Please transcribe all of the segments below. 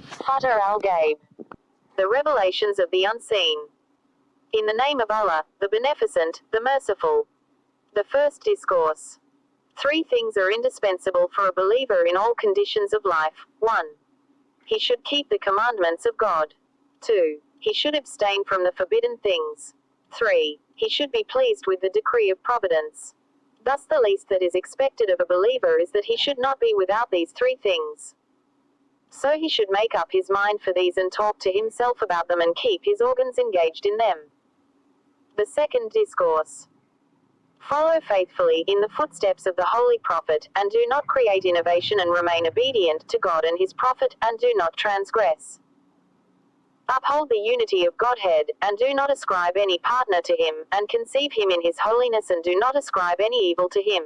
Futuh al-GHAIB. The revelations of the unseen. In the name of Allah, the Beneficent, the Merciful. The first discourse. 3 things are indispensable for a believer in all conditions of life. 1. He should keep the commandments of God. 2. He should abstain from the forbidden things. 3. He should be pleased with the decree of providence. Thus the least that is expected of a believer is that he should not be without these 3 things. So he should make up his mind for these and talk to himself about them and keep his organs engaged in them. The second discourse. Follow faithfully in the footsteps of the Holy Prophet, and do not create innovation, and remain obedient to God and his Prophet, and do not transgress. Uphold the unity of Godhead, and do not ascribe any partner to him, and conceive him in his holiness, and do not ascribe any evil to him.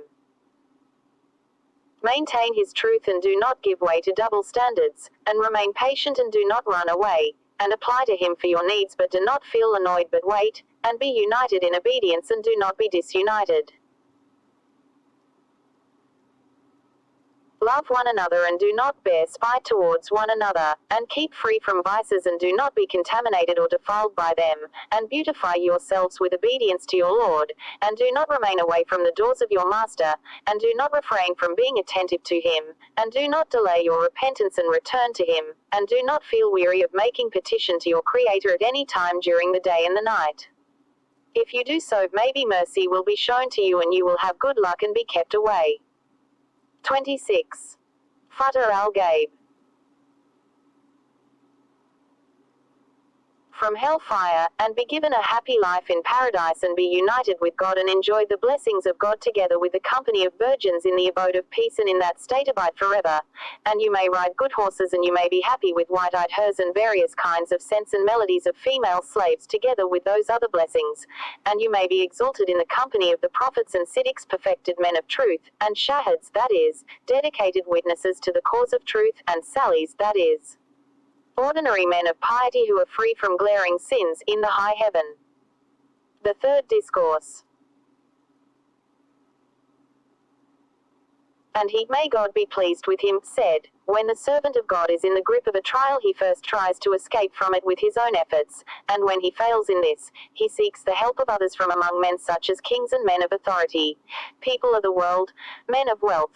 Maintain his truth and do not give way to double standards, and remain patient and do not run away, and apply to him for your needs but do not feel annoyed but wait, and be united in obedience and do not be disunited. Love one another and do not bear spite towards one another, and keep free from vices and do not be contaminated or defiled by them, and beautify yourselves with obedience to your Lord, and do not remain away from the doors of your Master, and do not refrain from being attentive to him, and do not delay your repentance and return to him, and do not feel weary of making petition to your Creator at any time during the day and the night. If you do so, maybe mercy will be shown to you and you will have good luck and be kept away. 26. Futuh al-GHAIB. From hellfire, and be given a happy life in paradise and be united with God and enjoy the blessings of God together with the company of virgins in the abode of peace and in that state abide forever. And you may ride good horses and you may be happy with white-eyed hares and various kinds of scents and melodies of female slaves together with those other blessings. And you may be exalted in the company of the prophets and siddiqs, perfected men of truth, and shahids, that is, dedicated witnesses to the cause of truth, and salis, that is, ordinary men of piety who are free from glaring sins, in the high heaven. The third discourse. And he, may God be pleased with him, said, when the servant of God is in the grip of a trial he first tries to escape from it with his own efforts, and when he fails in this, he seeks the help of others from among men such as kings and men of authority, people of the world, men of wealth,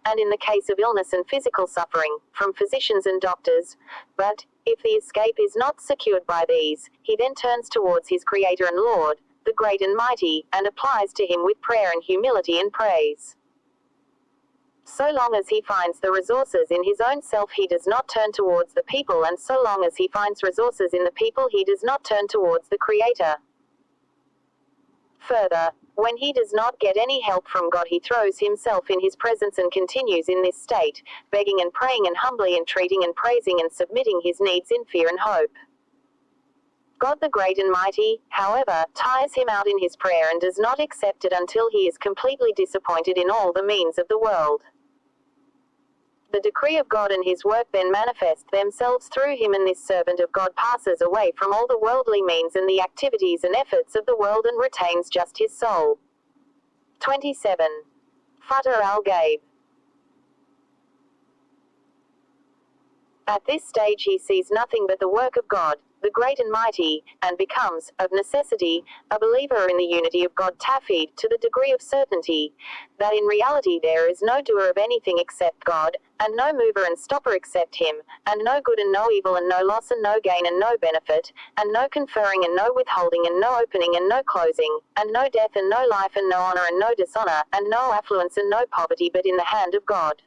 and in the case of illness and physical suffering, from physicians and doctors. But, if the escape is not secured by these, he then turns towards his Creator and Lord, the Great and Mighty, and applies to him with prayer and humility and praise. So long as he finds the resources in his own self he does not turn towards the people, and so long as he finds resources in the people he does not turn towards the Creator. Further, when he does not get any help from God he throws himself in his presence and continues in this state, begging and praying and humbly entreating and praising and submitting his needs in fear and hope. God the Great and Mighty, however, tires him out in his prayer and does not accept it until he is completely disappointed in all the means of the world. The decree of God and his work then manifest themselves through him, and this servant of God passes away from all the worldly means and the activities and efforts of the world and retains just his soul. 27. Futuh al-GHAIB. At this stage he sees nothing but the work of God, the Great and Mighty, and becomes, of necessity, a believer in the unity of God Tawheed to the degree of certainty, that in reality there is no doer of anything except God, and no mover and stopper except him, and no good and no evil and no loss and no gain and no benefit, and no conferring and no withholding and no opening and no closing, and no death and no life and no honor and no dishonor, and no affluence and no poverty but in the hand of God.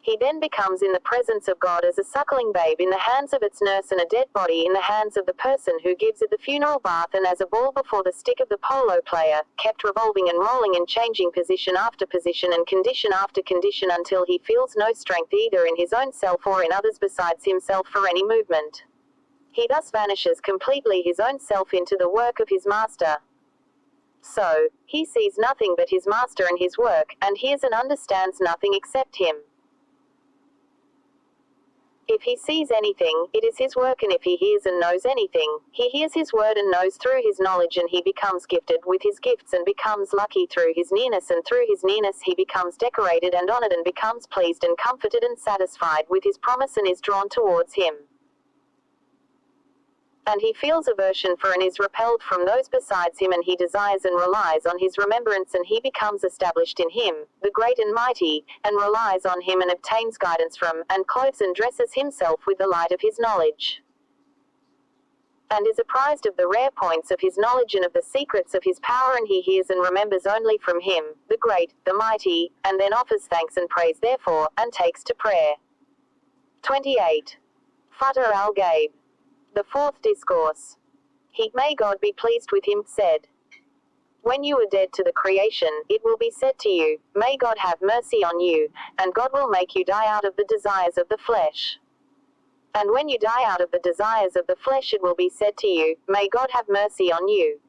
He then becomes in the presence of God as a suckling babe in the hands of its nurse and a dead body in the hands of the person who gives it the funeral bath, and as a ball before the stick of the polo player, kept revolving and rolling and changing position after position and condition after condition until he feels no strength either in his own self or in others besides himself for any movement. He thus vanishes completely his own self into the work of his Master. So, he sees nothing but his Master and his work, and hears and understands nothing except him. If he sees anything, it is his work, and if he hears and knows anything, he hears his word and knows through his knowledge, and he becomes gifted with his gifts and becomes lucky through his nearness, and through his nearness he becomes decorated and honored and becomes pleased and comforted and satisfied with his promise and is drawn towards him. And he feels aversion for and is repelled from those besides him, and he desires and relies on his remembrance, and he becomes established in him, the great and mighty, and relies on him and obtains guidance from, and clothes and dresses himself with the light of his knowledge, and is apprised of the rare points of his knowledge and of the secrets of his power, and he hears and remembers only from him, the great, the mighty, and then offers thanks and praise therefore, and takes to prayer. 28. Futuh AL-GHAIB. The fourth discourse. He, may God be pleased with him, said, when you are dead to the creation, it will be said to you, may God have mercy on you, and God will make you die out of the desires of the flesh. And when you die out of the desires of the flesh, it will be said to you, may God have mercy on you.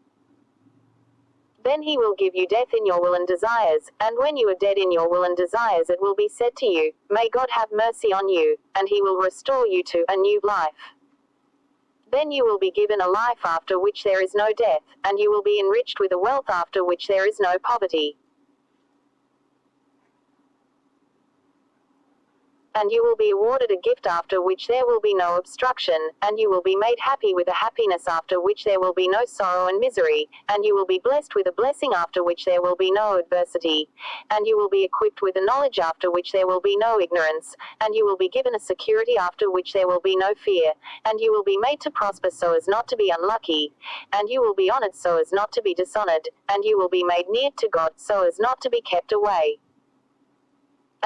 Then he will give you death in your will and desires, and when you are dead in your will and desires, it will be said to you, may God have mercy on you, and he will restore you to a new life. Then you will be given a life after which there is no death, and you will be enriched with a wealth after which there is no poverty. And you will be awarded a gift after which there will be no obstruction, and you will be made happy with a happiness after which there will be no sorrow and misery, and you will be blessed with a blessing after which there will be no adversity, and you will be equipped with a knowledge after which there will be no ignorance, and you will be given a security after which there will be no fear, and you will be made to prosper so as not to be unlucky, and you will be honored so as not to be dishonored, and you will be made near to God so as not to be kept away.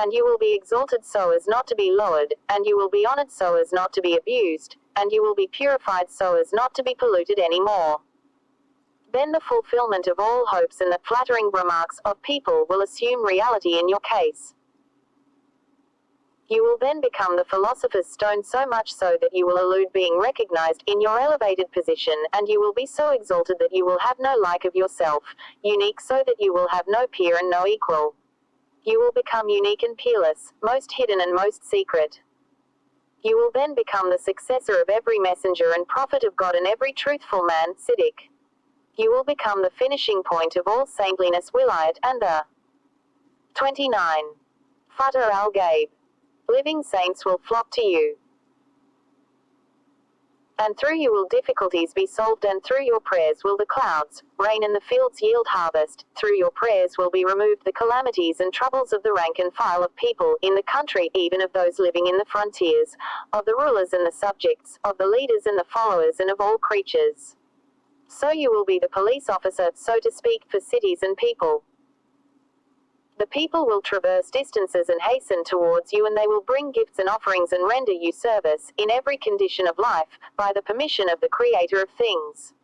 And you will be exalted so as not to be lowered, and you will be honored so as not to be abused, and you will be purified so as not to be polluted any more. Then the fulfillment of all hopes and the flattering remarks of people will assume reality in your case. You will then become the philosopher's stone, so much so that you will elude being recognized in your elevated position, and you will be so exalted that you will have no like of yourself, unique so that you will have no peer and no equal. You will become unique and peerless, most hidden and most secret. You will then become the successor of every messenger and prophet of God and every truthful man, Siddiq. You will become the finishing point of all saintliness, wilayat, and the 29. Futuh AL-GHAIB. Living saints will flock to you. And through you will difficulties be solved, and through your prayers will the clouds rain and the fields yield harvest. Through your prayers will be removed the calamities and troubles of the rank and file of people in the country, even of those living in the frontiers, of the rulers and the subjects, of the leaders and the followers, and of all creatures. So you will be the police officer, so to speak, for cities and people. The people will traverse distances and hasten towards you, and they will bring gifts and offerings and render you service, in every condition of life, by the permission of the Creator of things.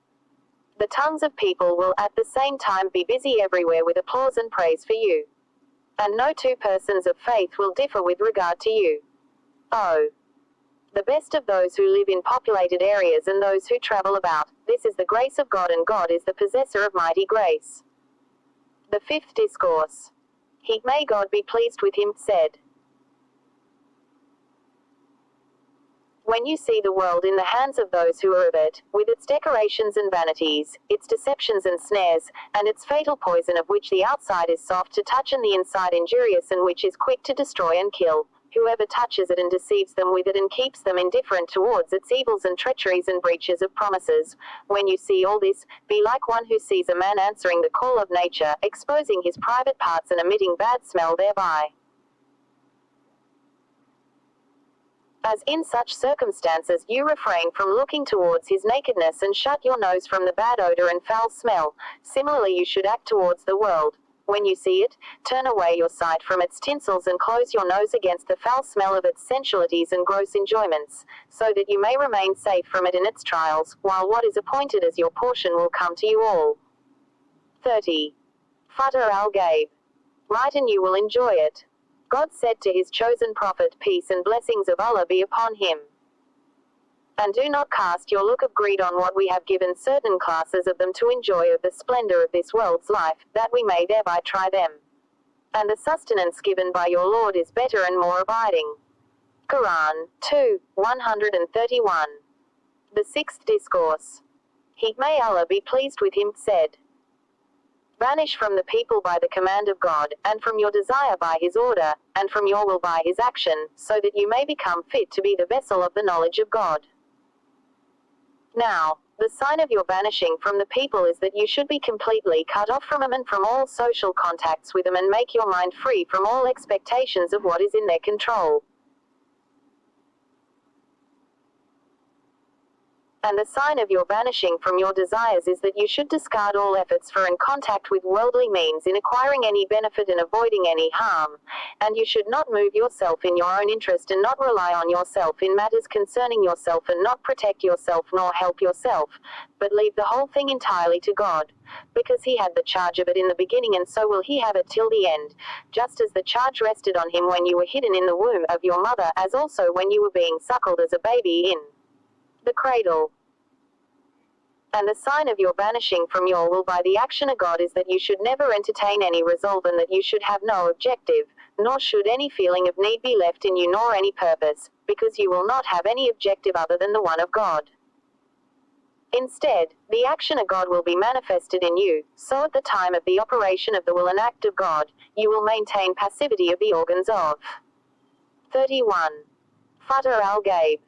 The tongues of people will at the same time be busy everywhere with applause and praise for you. And no two persons of faith will differ with regard to you. Oh! The best of those who live in populated areas and those who travel about, this is the grace of God, and God is the possessor of mighty grace. The fifth discourse. He, may God be pleased with him, said, when you see the world in the hands of those who are of it, with its decorations and vanities, its deceptions and snares, and its fatal poison, of which the outside is soft to touch and the inside injurious, and which is quick to destroy and kill, whoever touches it and deceives them with it and keeps them indifferent towards its evils and treacheries and breaches of promises, when you see all this, be like one who sees a man answering the call of nature, exposing his private parts and emitting bad smell thereby. As in such circumstances you refrain from looking towards his nakedness and shut your nose from the bad odor and foul smell, similarly you should act towards the world. When you see it, turn away your sight from its tinsels and close your nose against the foul smell of its sensualities and gross enjoyments, so that you may remain safe from it in its trials, while what is appointed as your portion will come to you all. 30. Futuh AL-GHAIB. Write and you will enjoy it. God said to his chosen prophet, peace and blessings of Allah be upon him. And do not cast your look of greed on what we have given certain classes of them to enjoy of the splendor of this world's life, that we may thereby try them. And the sustenance given by your Lord is better and more abiding. Quran 2:131. The sixth discourse. He, may Allah be pleased with him, said, "Vanish from the people by the command of God, and from your desire by his order, and from your will by his action, so that you may become fit to be the vessel of the knowledge of God." Now, the sign of your vanishing from the people is that you should be completely cut off from them and from all social contacts with them, and make your mind free from all expectations of what is in their control. And the sign of your vanishing from your desires is that you should discard all efforts for in contact with worldly means in acquiring any benefit and avoiding any harm, and you should not move yourself in your own interest and not rely on yourself in matters concerning yourself and not protect yourself nor help yourself, but leave the whole thing entirely to God, because he had the charge of it in the beginning and so will he have it till the end, just as the charge rested on him when you were hidden in the womb of your mother, as also when you were being suckled as a baby in the cradle. And the sign of your vanishing from your will by the action of God is that you should never entertain any resolve, and that you should have no objective, nor should any feeling of need be left in you, nor any purpose, because you will not have any objective other than the one of God. Instead, the action of God will be manifested in you, so at the time of the operation of the will and act of God, you will maintain passivity of the organs of 31. Futuh al-GHAIB.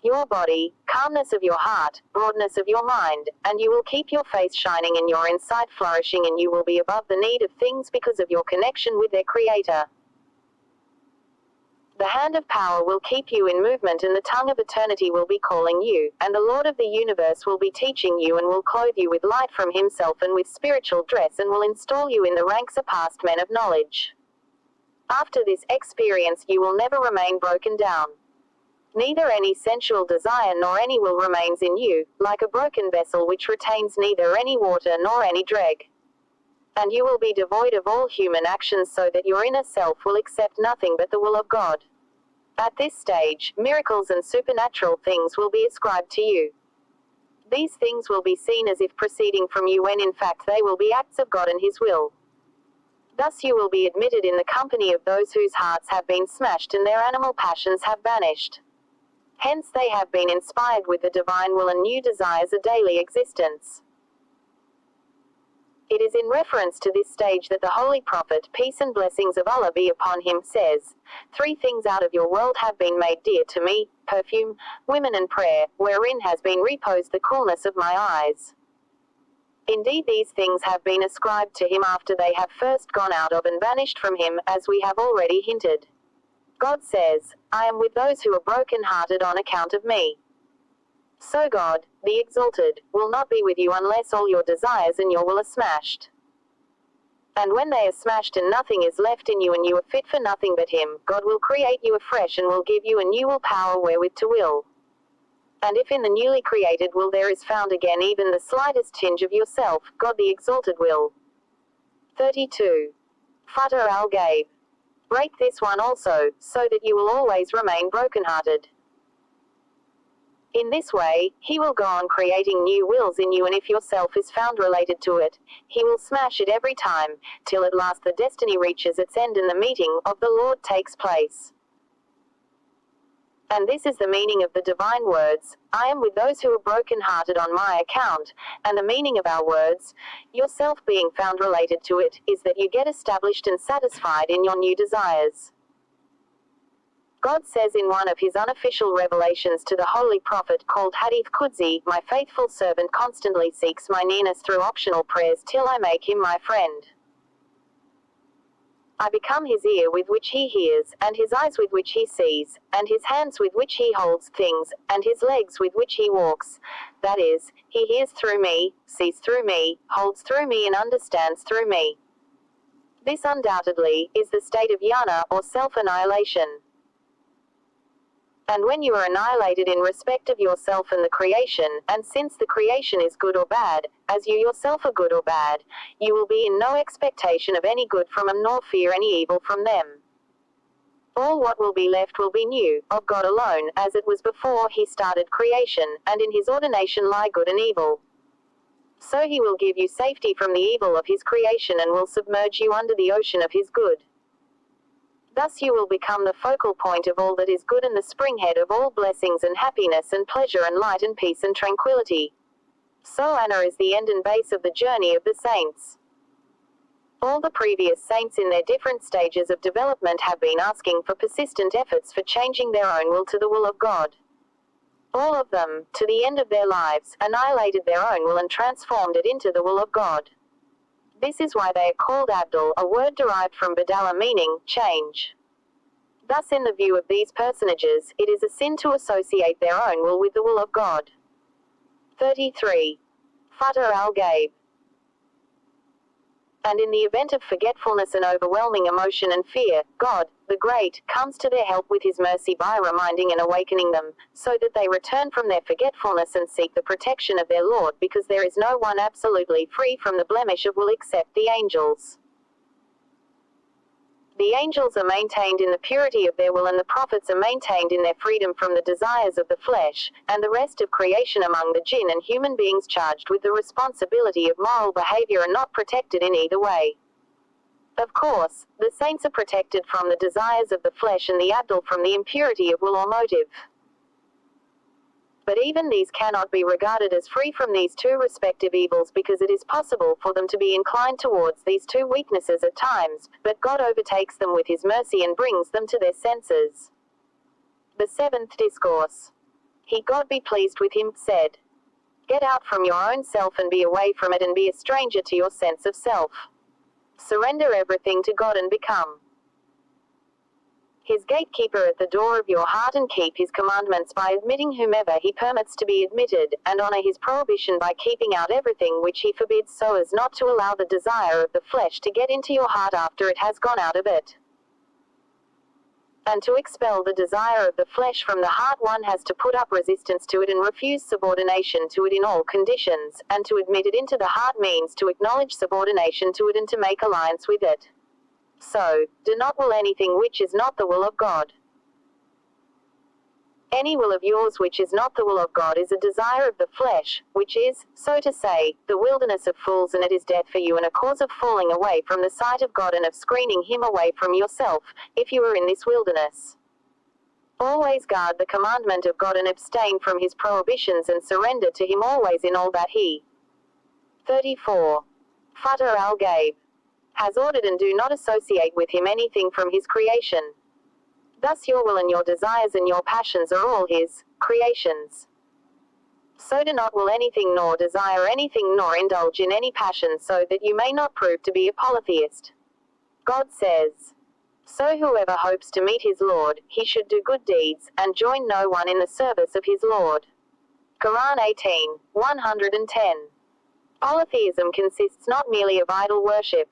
Your body, calmness of your heart, broadness of your mind, and you will keep your face shining and your inside flourishing, and you will be above the need of things because of your connection with their Creator. The hand of power will keep you in movement, and the tongue of eternity will be calling you, and the Lord of the universe will be teaching you and will clothe you with light from himself and with spiritual dress, and will install you in the ranks of past men of knowledge. After this experience you will never remain broken down. Neither any sensual desire nor any will remains in you, like a broken vessel which retains neither any water nor any drag. And you will be devoid of all human actions, so that your inner self will accept nothing but the will of God. At this stage, miracles and supernatural things will be ascribed to you. These things will be seen as if proceeding from you, when in fact they will be acts of God and his will. Thus you will be admitted in the company of those whose hearts have been smashed and their animal passions have vanished. Hence they have been inspired with the divine will and new desires a daily existence. It is in reference to this stage that the Holy Prophet, peace and blessings of Allah be upon him, says, "3 things out of your world have been made dear to me, perfume, women and prayer, wherein has been reposed the coolness of my eyes." Indeed these things have been ascribed to him after they have first gone out of and vanished from him, as we have already hinted. God says, "I am with those who are broken-hearted on account of me." So God, the Exalted, will not be with you unless all your desires and your will are smashed. And when they are smashed and nothing is left in you and you are fit for nothing but him, God will create you afresh and will give you a new will power wherewith to will. And if in the newly created will there is found again even the slightest tinge of yourself, God the Exalted will. 32. Futuh al-GHAIB. Break this one also, so that you will always remain brokenhearted. In this way, he will go on creating new wills in you, and if yourself is found related to it, he will smash it every time, till at last the destiny reaches its end and the meeting of the Lord takes place. And this is the meaning of the divine words, "I am with those who are broken-hearted on my account," and the meaning of our words, yourself being found related to it, is that you get established and satisfied in your new desires. God says in one of his unofficial revelations to the Holy Prophet called Hadith Qudsi, "My faithful servant constantly seeks my nearness through optional prayers till I make him my friend. I become his ear with which he hears, and his eyes with which he sees, and his hands with which he holds things, and his legs with which he walks." That is, he hears through me, sees through me, holds through me and understands through me. This undoubtedly is the state of jnana, or self-annihilation. And when you are annihilated in respect of yourself and the creation, and since the creation is good or bad, as you yourself are good or bad, you will be in no expectation of any good from them nor fear any evil from them. All what will be left will be new, of God alone, as it was before he started creation, and in his ordination lie good and evil. So he will give you safety from the evil of his creation and will submerge you under the ocean of his good. Thus you will become the focal point of all that is good and the springhead of all blessings and happiness and pleasure and light and peace and tranquility. So Anna is the end and base of the journey of the saints. All the previous saints in their different stages of development have been asking for persistent efforts for changing their own will to the will of God. All of them, to the end of their lives, annihilated their own will and transformed it into the will of God. This is why they are called Abdul, a word derived from Badala meaning change. Thus in the view of these personages, it is a sin to associate their own will with the will of God. 33. Futuh AL-GHAIB. And in the event of forgetfulness and overwhelming emotion and fear, God, the Great, comes to their help with His mercy by reminding and awakening them, so that they return from their forgetfulness and seek the protection of their Lord, because there is no one absolutely free from the blemish of will except the angels. The angels are maintained in the purity of their will and the prophets are maintained in their freedom from the desires of the flesh, and the rest of creation among the jinn and human beings charged with the responsibility of moral behavior are not protected in either way. Of course, the saints are protected from the desires of the flesh and the Abdul from the impurity of will or motive. But even these cannot be regarded as free from these two respective evils because it is possible for them to be inclined towards these two weaknesses at times, but God overtakes them with His mercy and brings them to their senses. The seventh discourse. He, God be pleased with him, said, "Get out from your own self and be away from it and be a stranger to your sense of self. Surrender everything to God and become His gatekeeper at the door of your heart and keep His commandments by admitting whomever He permits to be admitted, and honor His prohibition by keeping out everything which He forbids so as not to allow the desire of the flesh to get into your heart after it has gone out of it. And to expel the desire of the flesh from the heart one has to put up resistance to it and refuse subordination to it in all conditions, and to admit it into the heart means to acknowledge subordination to it and to make alliance with it. So, do not will anything which is not the will of God. Any will of yours which is not the will of God is a desire of the flesh, which is, so to say, the wilderness of fools, and it is death for you and a cause of falling away from the sight of God and of screening Him away from yourself, if you are in this wilderness. Always guard the commandment of God and abstain from His prohibitions and surrender to Him always in all that He 34. Futuh AL-GHAIB has ordered, and do not associate with Him anything from His creation. Thus your will and your desires and your passions are all His creations. So do not will anything nor desire anything nor indulge in any passion so that you may not prove to be a polytheist. God says, so whoever hopes to meet his Lord, he should do good deeds, and join no one in the service of his Lord. Quran 18, 110. Polytheism consists not merely of idol worship.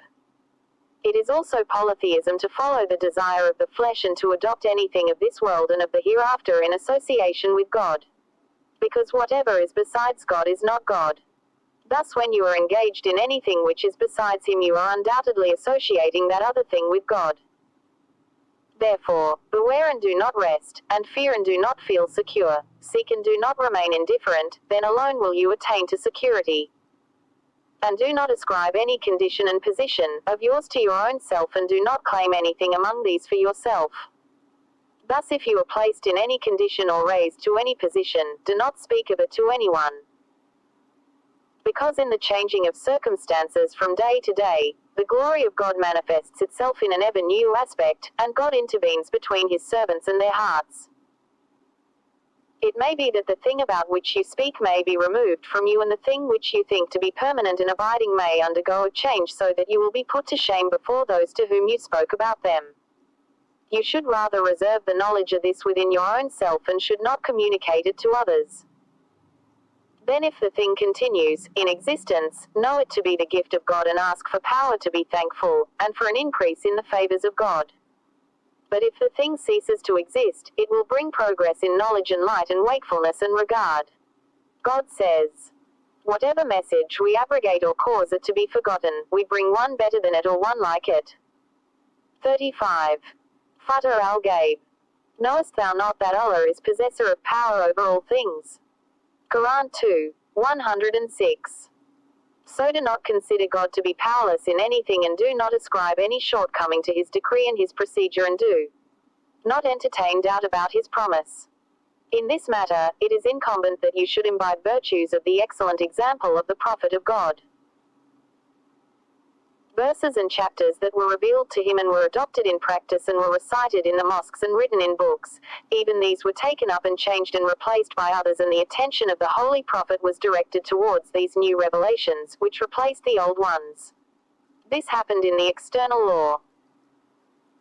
It is also polytheism to follow the desire of the flesh and to adopt anything of this world and of the hereafter in association with God. Because whatever is besides God is not God. Thus when you are engaged in anything which is besides Him, you are undoubtedly associating that other thing with God. Therefore, beware and do not rest, and fear and do not feel secure, seek and do not remain indifferent, then alone will you attain to security. And do not ascribe any condition and position of yours to your own self, and do not claim anything among these for yourself. Thus if you are placed in any condition or raised to any position, do not speak of it to anyone. Because in the changing of circumstances from day to day, the glory of God manifests itself in an ever new aspect, and God intervenes between His servants and their hearts. It may be that the thing about which you speak may be removed from you, and the thing which you think to be permanent and abiding may undergo a change, so that you will be put to shame before those to whom you spoke about them. You should rather reserve the knowledge of this within your own self and should not communicate it to others. Then if the thing continues in existence, know it to be the gift of God and ask for power to be thankful, and for an increase in the favors of God. But if the thing ceases to exist, it will bring progress in knowledge and light and wakefulness and regard. God says, whatever message we abrogate or cause it to be forgotten, we bring one better than it or one like it. 35. Futuh AL-GHAIB. Knowest thou not that Allah is possessor of power over all things? Quran 2, 106. So do not consider God to be powerless in anything, and do not ascribe any shortcoming to his decree and his procedure, and do not entertain doubt about his promise. In this matter, it is incumbent that you should imbibe virtues of the excellent example of the prophet of God. Verses and chapters that were revealed to him and were adopted in practice and were recited in the mosques and written in books, even these were taken up and changed and replaced by others, and the attention of the Holy Prophet was directed towards these new revelations, which replaced the old ones. This happened in the external law.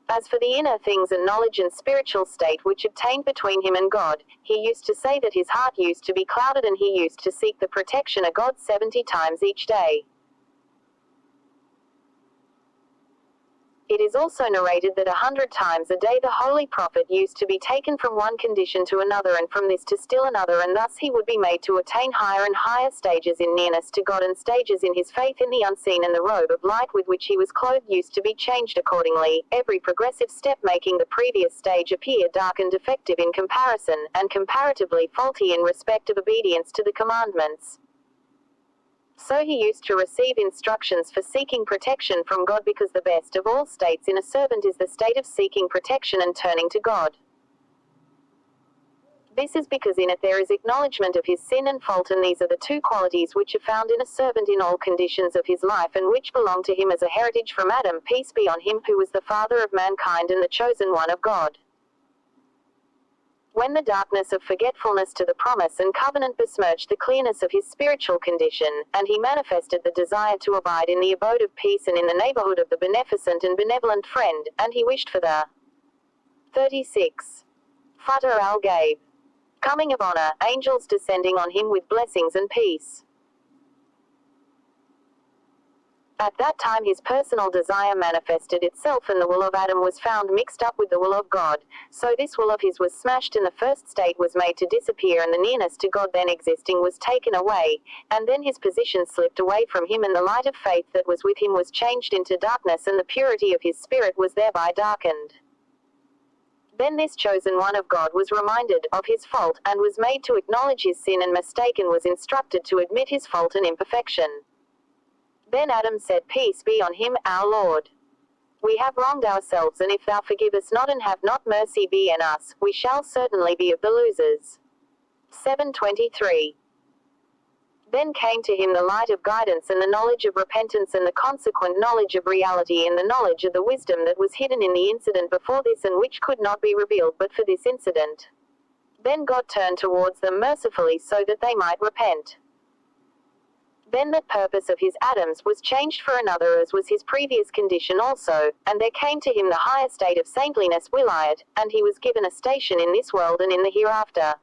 As for the inner things and knowledge and spiritual state which obtained between him and God, he used to say that his heart used to be clouded, and he used to seek the protection of God 70 times each day. It is also narrated that 100 times a day the Holy Prophet used to be taken from one condition to another, and from this to still another, and thus he would be made to attain higher and higher stages in nearness to God, and stages in his faith in the unseen, and the robe of light with which he was clothed used to be changed accordingly, every progressive step making the previous stage appear dark and defective in comparison, and comparatively faulty in respect of obedience to the commandments. So he used to receive instructions for seeking protection from God, because the best of all states in a servant is the state of seeking protection and turning to God. This is because in it there is acknowledgement of his sin and fault, and these are the two qualities which are found in a servant in all conditions of his life, and which belong to him as a heritage from Adam, peace be on him, who was the father of mankind and the chosen one of God. When the darkness of forgetfulness to the promise and covenant besmirched the clearness of his spiritual condition, and he manifested the desire to abide in the abode of peace and in the neighborhood of the beneficent and benevolent friend, and he wished for the 36. Futuh AL-GHAIB. Coming of honor, angels descending on him with blessings and peace. At that time his personal desire manifested itself, and the will of Adam was found mixed up with the will of God, so this will of his was smashed, and the first state was made to disappear, and the nearness to God then existing was taken away, and then his position slipped away from him, and the light of faith that was with him was changed into darkness, and the purity of his spirit was thereby darkened. Then this chosen one of God was reminded of his fault, and was made to acknowledge his sin and mistake, and was instructed to admit his fault and imperfection. Then Adam said, Peace be on him, our Lord. We have wronged ourselves, and if thou forgive us not and have not mercy be on us, we shall certainly be of the losers. 7:23. Then came to him the light of guidance and the knowledge of repentance and the consequent knowledge of reality and the knowledge of the wisdom that was hidden in the incident before this, and which could not be revealed but for this incident. Then God turned towards them mercifully so that they might repent. Then that purpose of his Adam's was changed for another, as was his previous condition also, and there came to him the higher state of saintliness wilayat, and he was given a station in this world and in the hereafter.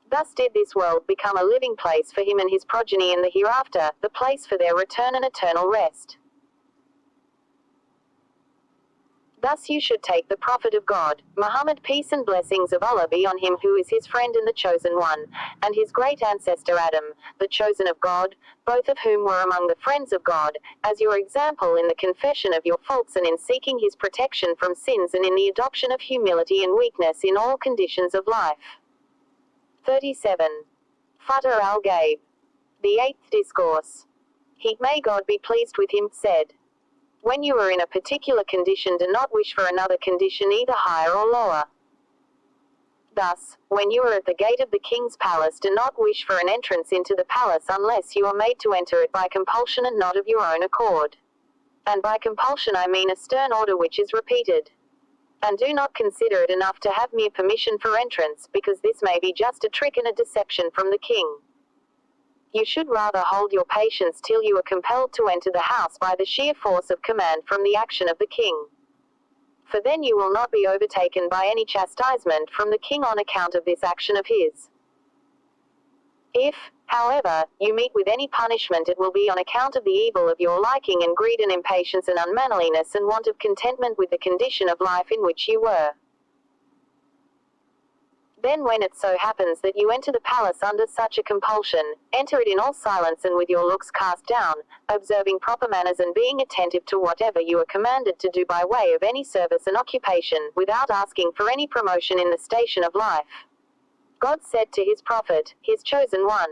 Thus did this world become a living place for him and his progeny in the hereafter, the place for their return and eternal rest. Thus you should take the Prophet of God, Muhammad, peace and blessings of Allah be on him, who is his friend and the chosen one, and his great ancestor Adam, the chosen of God, both of whom were among the friends of God, as your example in the confession of your faults and in seeking his protection from sins and in the adoption of humility and weakness in all conditions of life. 37. Futuh AL-GHAIB. The Eighth Discourse. He, may God be pleased with him, said, when you are in a particular condition, do not wish for another condition either higher or lower. Thus, when you are at the gate of the king's palace, do not wish for an entrance into the palace unless you are made to enter it by compulsion and not of your own accord. And by compulsion I mean a stern order which is repeated. And do not consider it enough to have mere permission for entrance, because this may be just a trick and a deception from the king. You should rather hold your patience till you are compelled to enter the house by the sheer force of command from the action of the king. For then you will not be overtaken by any chastisement from the king on account of this action of his. If, however, you meet with any punishment, it will be on account of the evil of your liking and greed and impatience and unmanliness and want of contentment with the condition of life in which you were. Then when it so happens that you enter the palace under such a compulsion, enter it in all silence and with your looks cast down, observing proper manners and being attentive to whatever you are commanded to do by way of any service and occupation, without asking for any promotion in the station of life. God said to his prophet, his chosen one,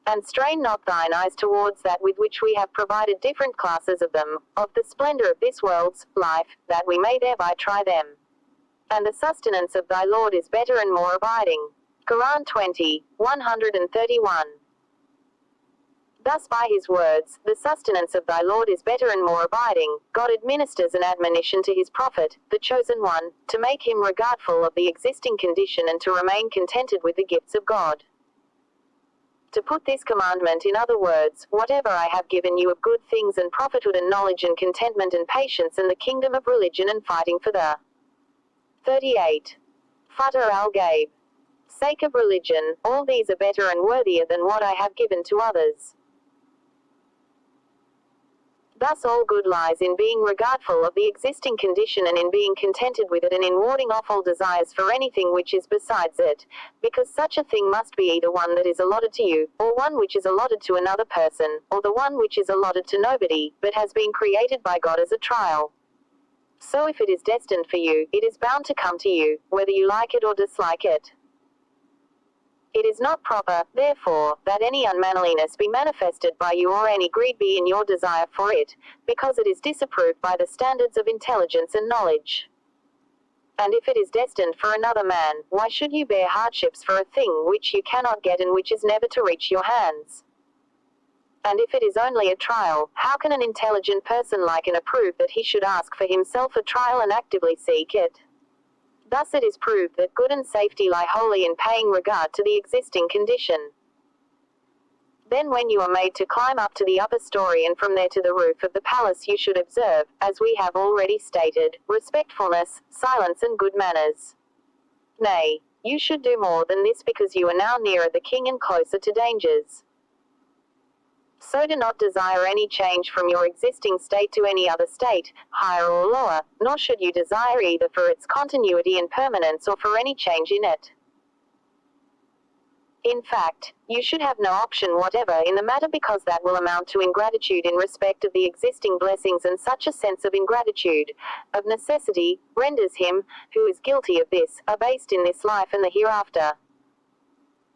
And strain not thine eyes towards that with which we have provided different classes of them, of the splendor of this world's life, that we may thereby try them. And the sustenance of thy Lord is better and more abiding. Quran 20, 131. Thus by his words, the sustenance of thy Lord is better and more abiding, God administers an admonition to his prophet, the chosen one, to make him regardful of the existing condition and to remain contented with the gifts of God. To put this commandment in other words, whatever I have given you of good things and prophethood and knowledge and contentment and patience and the kingdom of religion and fighting for the 38. Futuh al-GHAIB. Sake of religion, all these are better and worthier than what I have given to others. Thus all good lies in being regardful of the existing condition and in being contented with it and in warding off all desires for anything which is besides it, because such a thing must be either one that is allotted to you, or one which is allotted to another person, or the one which is allotted to nobody, but has been created by God as a trial. So if it is destined for you, it is bound to come to you, whether you like it or dislike it. It is not proper, therefore, that any unmanliness be manifested by you or any greed be in your desire for it, because it is disapproved by the standards of intelligence and knowledge. And if it is destined for another man, why should you bear hardships for a thing which you cannot get and which is never to reach your hands? And if it is only a trial, how can an intelligent person like and approve that he should ask for himself a trial and actively seek it? Thus it is proved that good and safety lie wholly in paying regard to the existing condition. Then when you are made to climb up to the upper story and from there to the roof of the palace you should observe, as we have already stated, respectfulness, silence and good manners. Nay, you should do more than this because you are now nearer the king and closer to dangers. So do not desire any change from your existing state to any other state, higher or lower, nor should you desire either for its continuity and permanence or for any change in it. In fact, you should have no option whatever in the matter because that will amount to ingratitude in respect of the existing blessings, and such a sense of ingratitude, of necessity, renders him, who is guilty of this, abased in this life and the hereafter.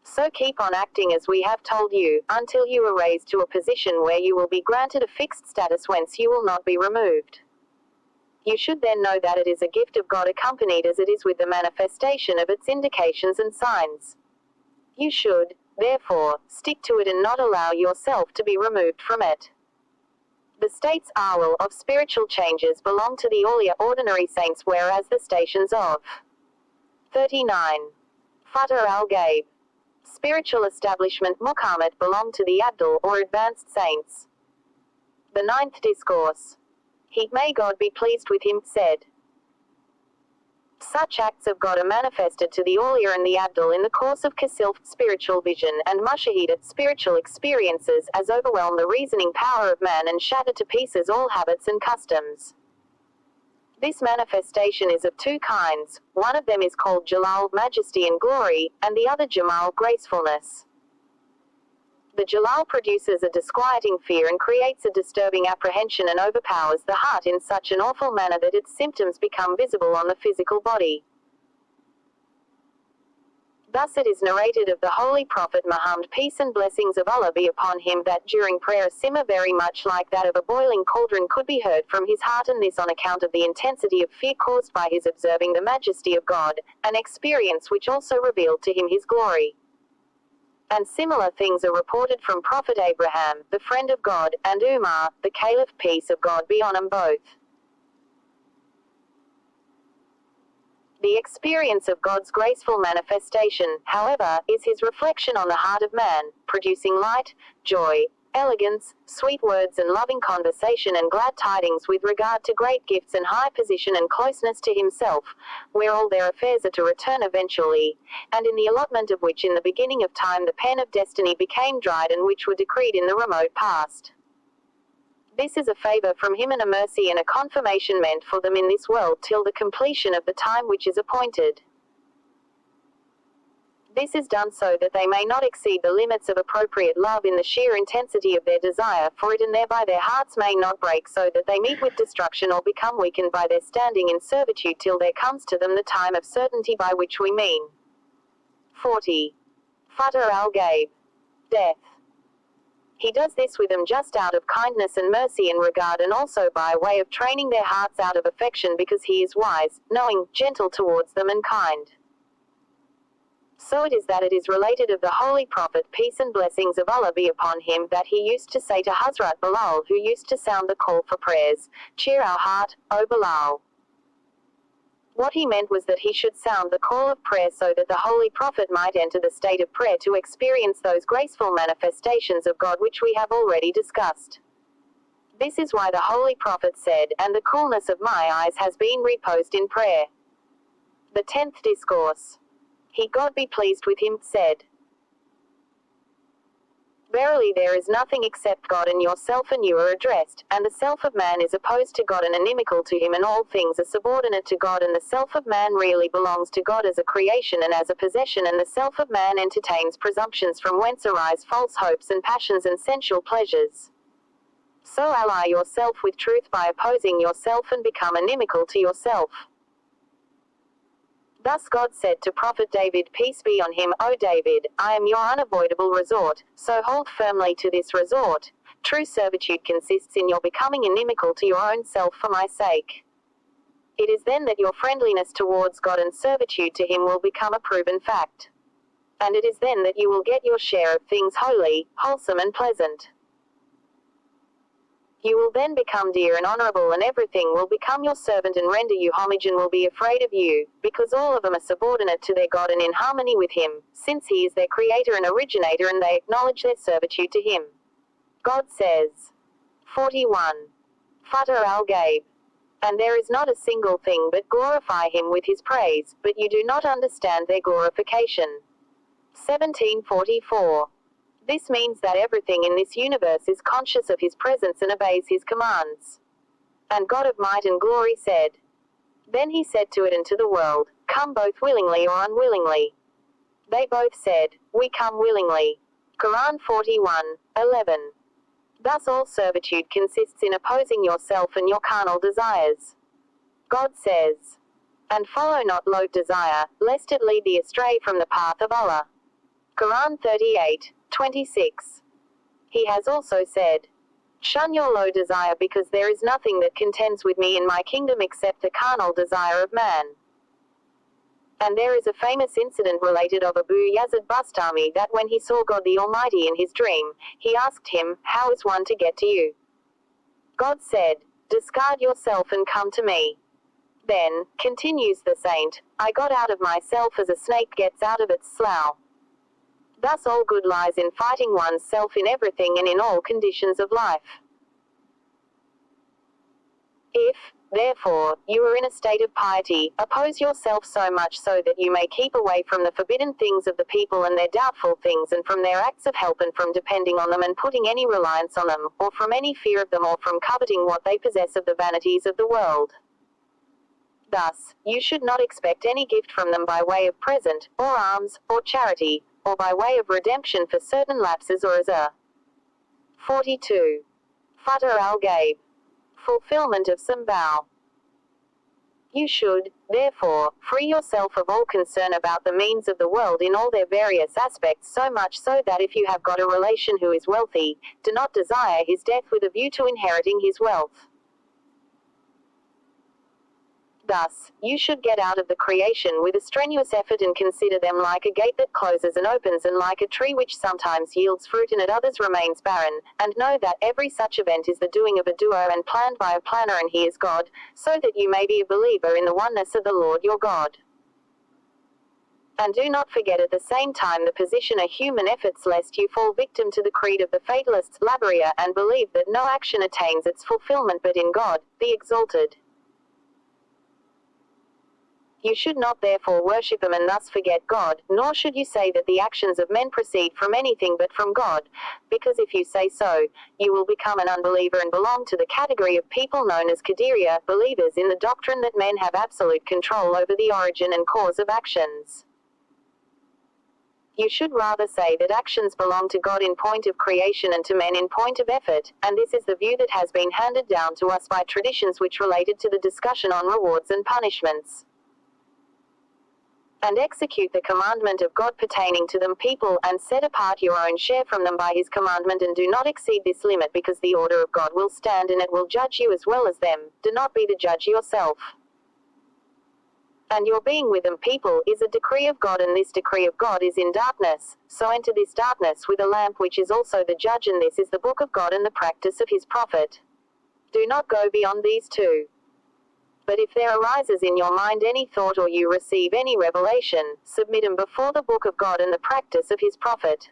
So keep on acting as we have told you, until you are raised to a position where you will be granted a fixed status whence you will not be removed. You should then know that it is a gift of God accompanied as it is with the manifestation of its indications and signs. You should, therefore, stick to it and not allow yourself to be removed from it. The states of spiritual changes belong to the earlier ordinary saints, whereas the stations of 39. Futuh al-GHAIB. Spiritual establishment Muqamat belong to the Abdul or advanced saints. The 9th discourse. He, may God be pleased with him, said, such acts of God are manifested to the Awliya and the Abdul in the course of Kasilf, spiritual vision, and Mushahidat, spiritual experiences, as overwhelm the reasoning power of man and shatter to pieces all habits and customs. This manifestation is of two kinds, one of them is called Jalal, majesty and glory, and the other Jamal, gracefulness. The Jalal produces a disquieting fear and creates a disturbing apprehension and overpowers the heart in such an awful manner that its symptoms become visible on the physical body. Thus it is narrated of the Holy Prophet Muhammad, peace and blessings of Allah be upon him, that during prayer a simmer very much like that of a boiling cauldron could be heard from his heart, and this on account of the intensity of fear caused by his observing the majesty of God, an experience which also revealed to him his glory. And similar things are reported from Prophet Abraham, the friend of God, and Umar, the Caliph, peace of God be on them both. The experience of God's graceful manifestation, however, is his reflection on the heart of man, producing light, joy, elegance, sweet words and loving conversation and glad tidings with regard to great gifts and high position and closeness to himself, where all their affairs are to return eventually, and in the allotment of which in the beginning of time the pen of destiny became dried and which were decreed in the remote past. This is a favor from him and a mercy and a confirmation meant for them in this world till the completion of the time which is appointed. This is done so that they may not exceed the limits of appropriate love in the sheer intensity of their desire for it, and thereby their hearts may not break so that they meet with destruction or become weakened by their standing in servitude till there comes to them the time of certainty, by which we mean 40. Futuh al-GHAIB. Death. He does this with them just out of kindness and mercy and regard, and also by way of training their hearts out of affection, because he is wise, knowing, gentle towards them and kind. So it is that it is related of the Holy Prophet, peace and blessings of Allah be upon him, that he used to say to Hazrat Bilal, who used to sound the call for prayers, "Cheer our heart, O Bilal." What he meant was that he should sound the call of prayer so that the Holy Prophet might enter the state of prayer to experience those graceful manifestations of God which we have already discussed. This is why the Holy Prophet said, "And the coolness of my eyes has been reposed in prayer." The 10th discourse. He, God be pleased with him, said, "Verily there is nothing except God and yourself, and you are addressed, and the self of man is opposed to God and inimical to him, and all things are subordinate to God, and the self of man really belongs to God as a creation and as a possession, and the self of man entertains presumptions from whence arise false hopes and passions and sensual pleasures. So ally yourself with truth by opposing yourself and become inimical to yourself." Thus God said to Prophet David, peace be on him, "O David, I am your unavoidable resort, so hold firmly to this resort. True servitude consists in your becoming inimical to your own self for my sake. It is then that your friendliness towards God and servitude to him will become a proven fact. And it is then that you will get your share of things holy, wholesome and pleasant. You will then become dear and honorable, and everything will become your servant and render you homage and will be afraid of you, because all of them are subordinate to their God and in harmony with him, since he is their creator and originator, and they acknowledge their servitude to him." God says, 41. Futuh AL-GHAIB. "And there is not a single thing but glorify him with his praise, but you do not understand their glorification." 1744. This means that everything in this universe is conscious of his presence and obeys his commands. And God of might and glory said, "Then he said to it and to the world, come both willingly or unwillingly. They both said, we come willingly." Quran 41:11. Thus all servitude consists in opposing yourself and your carnal desires. God says, "And follow not low desire, lest it lead thee astray from the path of Allah." Quran 38:26. He has also said, "Shun your low desire, because there is nothing that contends with me in my kingdom except the carnal desire of man." And there is a famous incident related of Abu Yazid Bustami, that when he saw God the Almighty in his dream, he asked him, "How is one to get to you?" God said, "Discard yourself and come to me." Then, continues the saint, "I got out of myself as a snake gets out of its slough." Thus all good lies in fighting one's self in everything and in all conditions of life. If, therefore, you are in a state of piety, oppose yourself so much so that you may keep away from the forbidden things of the people and their doubtful things, and from their acts of help, and from depending on them and putting any reliance on them, or from any fear of them, or from coveting what they possess of the vanities of the world. Thus, you should not expect any gift from them by way of present, or alms, or charity, or by way of redemption for certain lapses, or as a 42. Futuh AL-GHAIB. Fulfillment of some vow. You should, therefore, free yourself of all concern about the means of the world in all their various aspects, so much so that if you have got a relation who is wealthy, do not desire his death with a view to inheriting his wealth. Thus, you should get out of the creation with a strenuous effort and consider them like a gate that closes and opens, and like a tree which sometimes yields fruit and at others remains barren, and know that every such event is the doing of a doer and planned by a planner, and he is God, so that you may be a believer in the oneness of the Lord your God. And do not forget at the same time the position of human efforts, lest you fall victim to the creed of the fatalists, Labaria, and believe that no action attains its fulfillment but in God, the Exalted. You should not therefore worship them and thus forget God, nor should you say that the actions of men proceed from anything but from God, because if you say so, you will become an unbeliever and belong to the category of people known as Qadiriya, believers in the doctrine that men have absolute control over the origin and cause of actions. You should rather say that actions belong to God in point of creation and to men in point of effort, and this is the view that has been handed down to us by traditions which related to the discussion on rewards and punishments. and execute the commandment of God pertaining to them people, and set apart your own share from them by his commandment, and do not exceed this limit, because the order of God will stand, and it will judge you as well as them. Do not be the judge yourself. And your being with them people is a decree of God, and this decree of God is in darkness. So enter this darkness with a lamp which is also the judge, and this is the book of God and the practice of his prophet. Do not go beyond these two. But if there arises in your mind any thought, or you receive any revelation, submit them before the book of God and the practice of his prophet.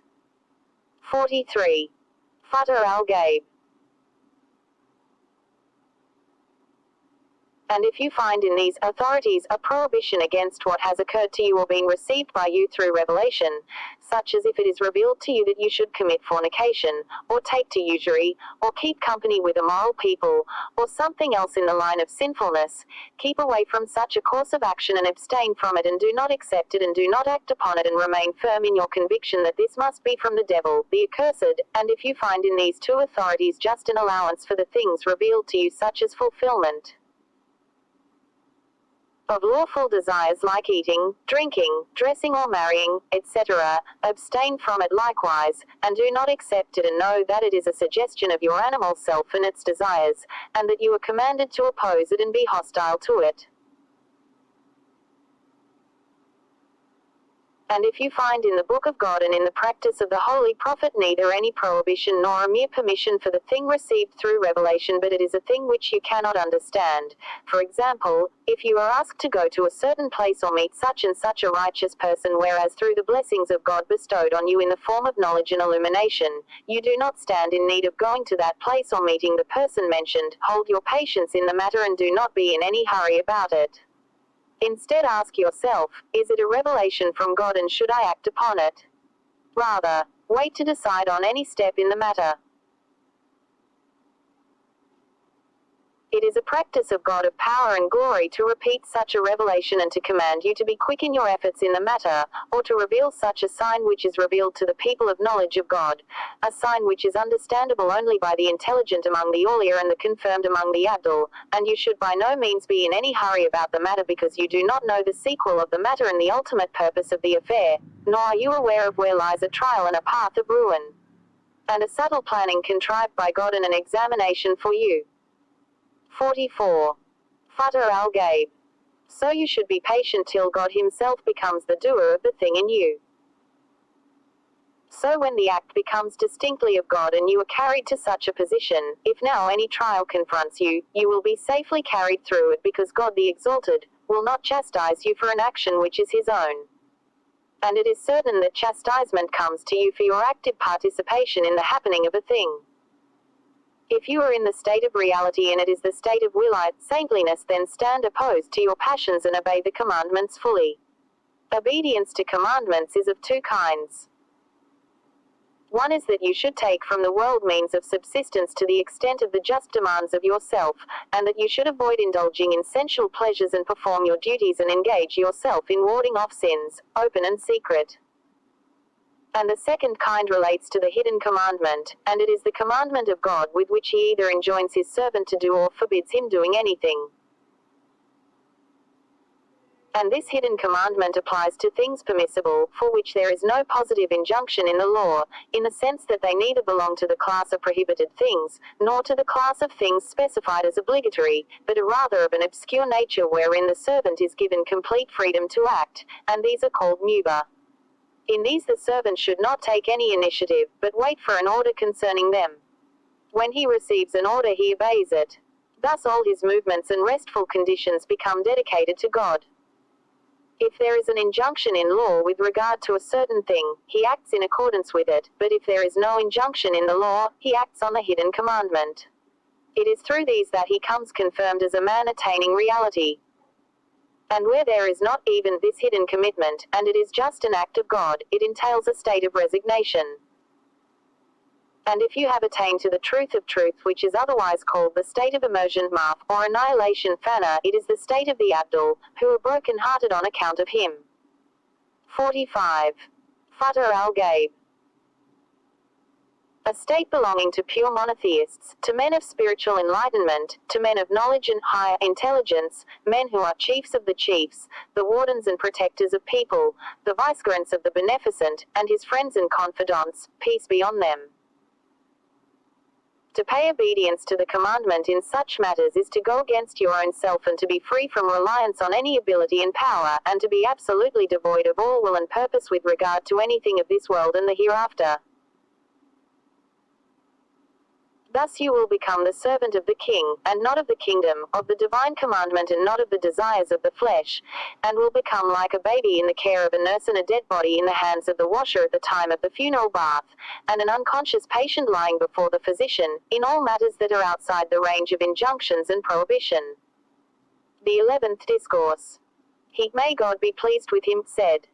43. Futuh AL-GHAIB. And if you find in these authorities a prohibition against what has occurred to you or been received by you through revelation, such as if it is revealed to you that you should commit fornication, or take to usury, or keep company with immoral people, or something else in the line of sinfulness, keep away from such a course of action and abstain from it, and do not accept it, and do not act upon it, and remain firm in your conviction that this must be from the devil, the accursed. And if you find in these two authorities just an allowance for the things revealed to you, such as fulfillment of lawful desires like eating, drinking, dressing or marrying, etc., abstain from it likewise, and do not accept it, and know that it is a suggestion of your animal self and its desires, and that you are commanded to oppose it and be hostile to it. And if you find in the book of God and in the practice of the holy prophet neither any prohibition nor a mere permission for the thing received through revelation, but it is a thing which you cannot understand. For example, if you are asked to go to a certain place or meet such and such a righteous person, whereas through the blessings of God bestowed on you in the form of knowledge and illumination, you do not stand in need of going to that place or meeting the person mentioned, hold your patience in the matter and do not be in any hurry about it. Instead, ask yourself, is it a revelation from God, and should I act upon it? Rather, wait to decide on any step in the matter. It is a practice of God of power and glory to repeat such a revelation and to command you to be quick in your efforts in the matter, or to reveal such a sign which is revealed to the people of knowledge of God, a sign which is understandable only by the intelligent among the Awliya and the confirmed among the Abdul, and you should by no means be in any hurry about the matter, because you do not know the sequel of the matter and the ultimate purpose of the affair, nor are you aware of where lies a trial and a path of ruin, and a subtle planning contrived by God and an examination for you. 44. Futuh AL-GHAIB. So you should be patient till God himself becomes the doer of the thing in you. So when the act becomes distinctly of God and you are carried to such a position, if now any trial confronts you, you will be safely carried through it, because God the Exalted will not chastise you for an action which is his own. And it is certain that chastisement comes to you for your active participation in the happening of a thing. If you are in the state of reality and it is the state of wilite saintliness, then stand opposed to your passions and obey the commandments fully. Obedience to commandments is of two kinds. One is that you should take from the world means of subsistence to the extent of the just demands of yourself, and that you should avoid indulging in sensual pleasures and perform your duties and engage yourself in warding off sins, open and secret. And the second kind relates to the hidden commandment, and it is the commandment of God with which he either enjoins his servant to do or forbids him doing anything. And this hidden commandment applies to things permissible, for which there is no positive injunction in the law, in the sense that they neither belong to the class of prohibited things, nor to the class of things specified as obligatory, but are rather of an obscure nature wherein the servant is given complete freedom to act, and these are called mubah. In these the servant should not take any initiative, but wait for an order concerning them. When he receives an order he obeys it. Thus all his movements and restful conditions become dedicated to God. If there is an injunction in law with regard to a certain thing, he acts in accordance with it, but if there is no injunction in the law, he acts on the hidden commandment. It is through these that he comes confirmed as a man attaining reality. And where there is not even this hidden commitment, and it is just an act of God, it entails a state of resignation. And if you have attained to the truth of truth, which is otherwise called the state of immersion maf, or annihilation fana, it is the state of the Abdul, who are broken-hearted on account of him. 45. Futuh AL-GHAIB. A state belonging to pure monotheists, to men of spiritual enlightenment, to men of knowledge and higher intelligence, men who are chiefs of the chiefs, the wardens and protectors of people, the vicegerents of the beneficent, and his friends and confidants, peace be on them. To pay obedience to the commandment in such matters is to go against your own self and to be free from reliance on any ability and power, and to be absolutely devoid of all will and purpose with regard to anything of this world and the hereafter. Thus you will become the servant of the king, and not of the kingdom, of the divine commandment and not of the desires of the flesh, and will become like a baby in the care of a nurse and a dead body in the hands of the washer at the time of the funeral bath, and an unconscious patient lying before the physician, in all matters that are outside the range of injunctions and prohibition. The 11th Discourse. He, may God be pleased with him, said,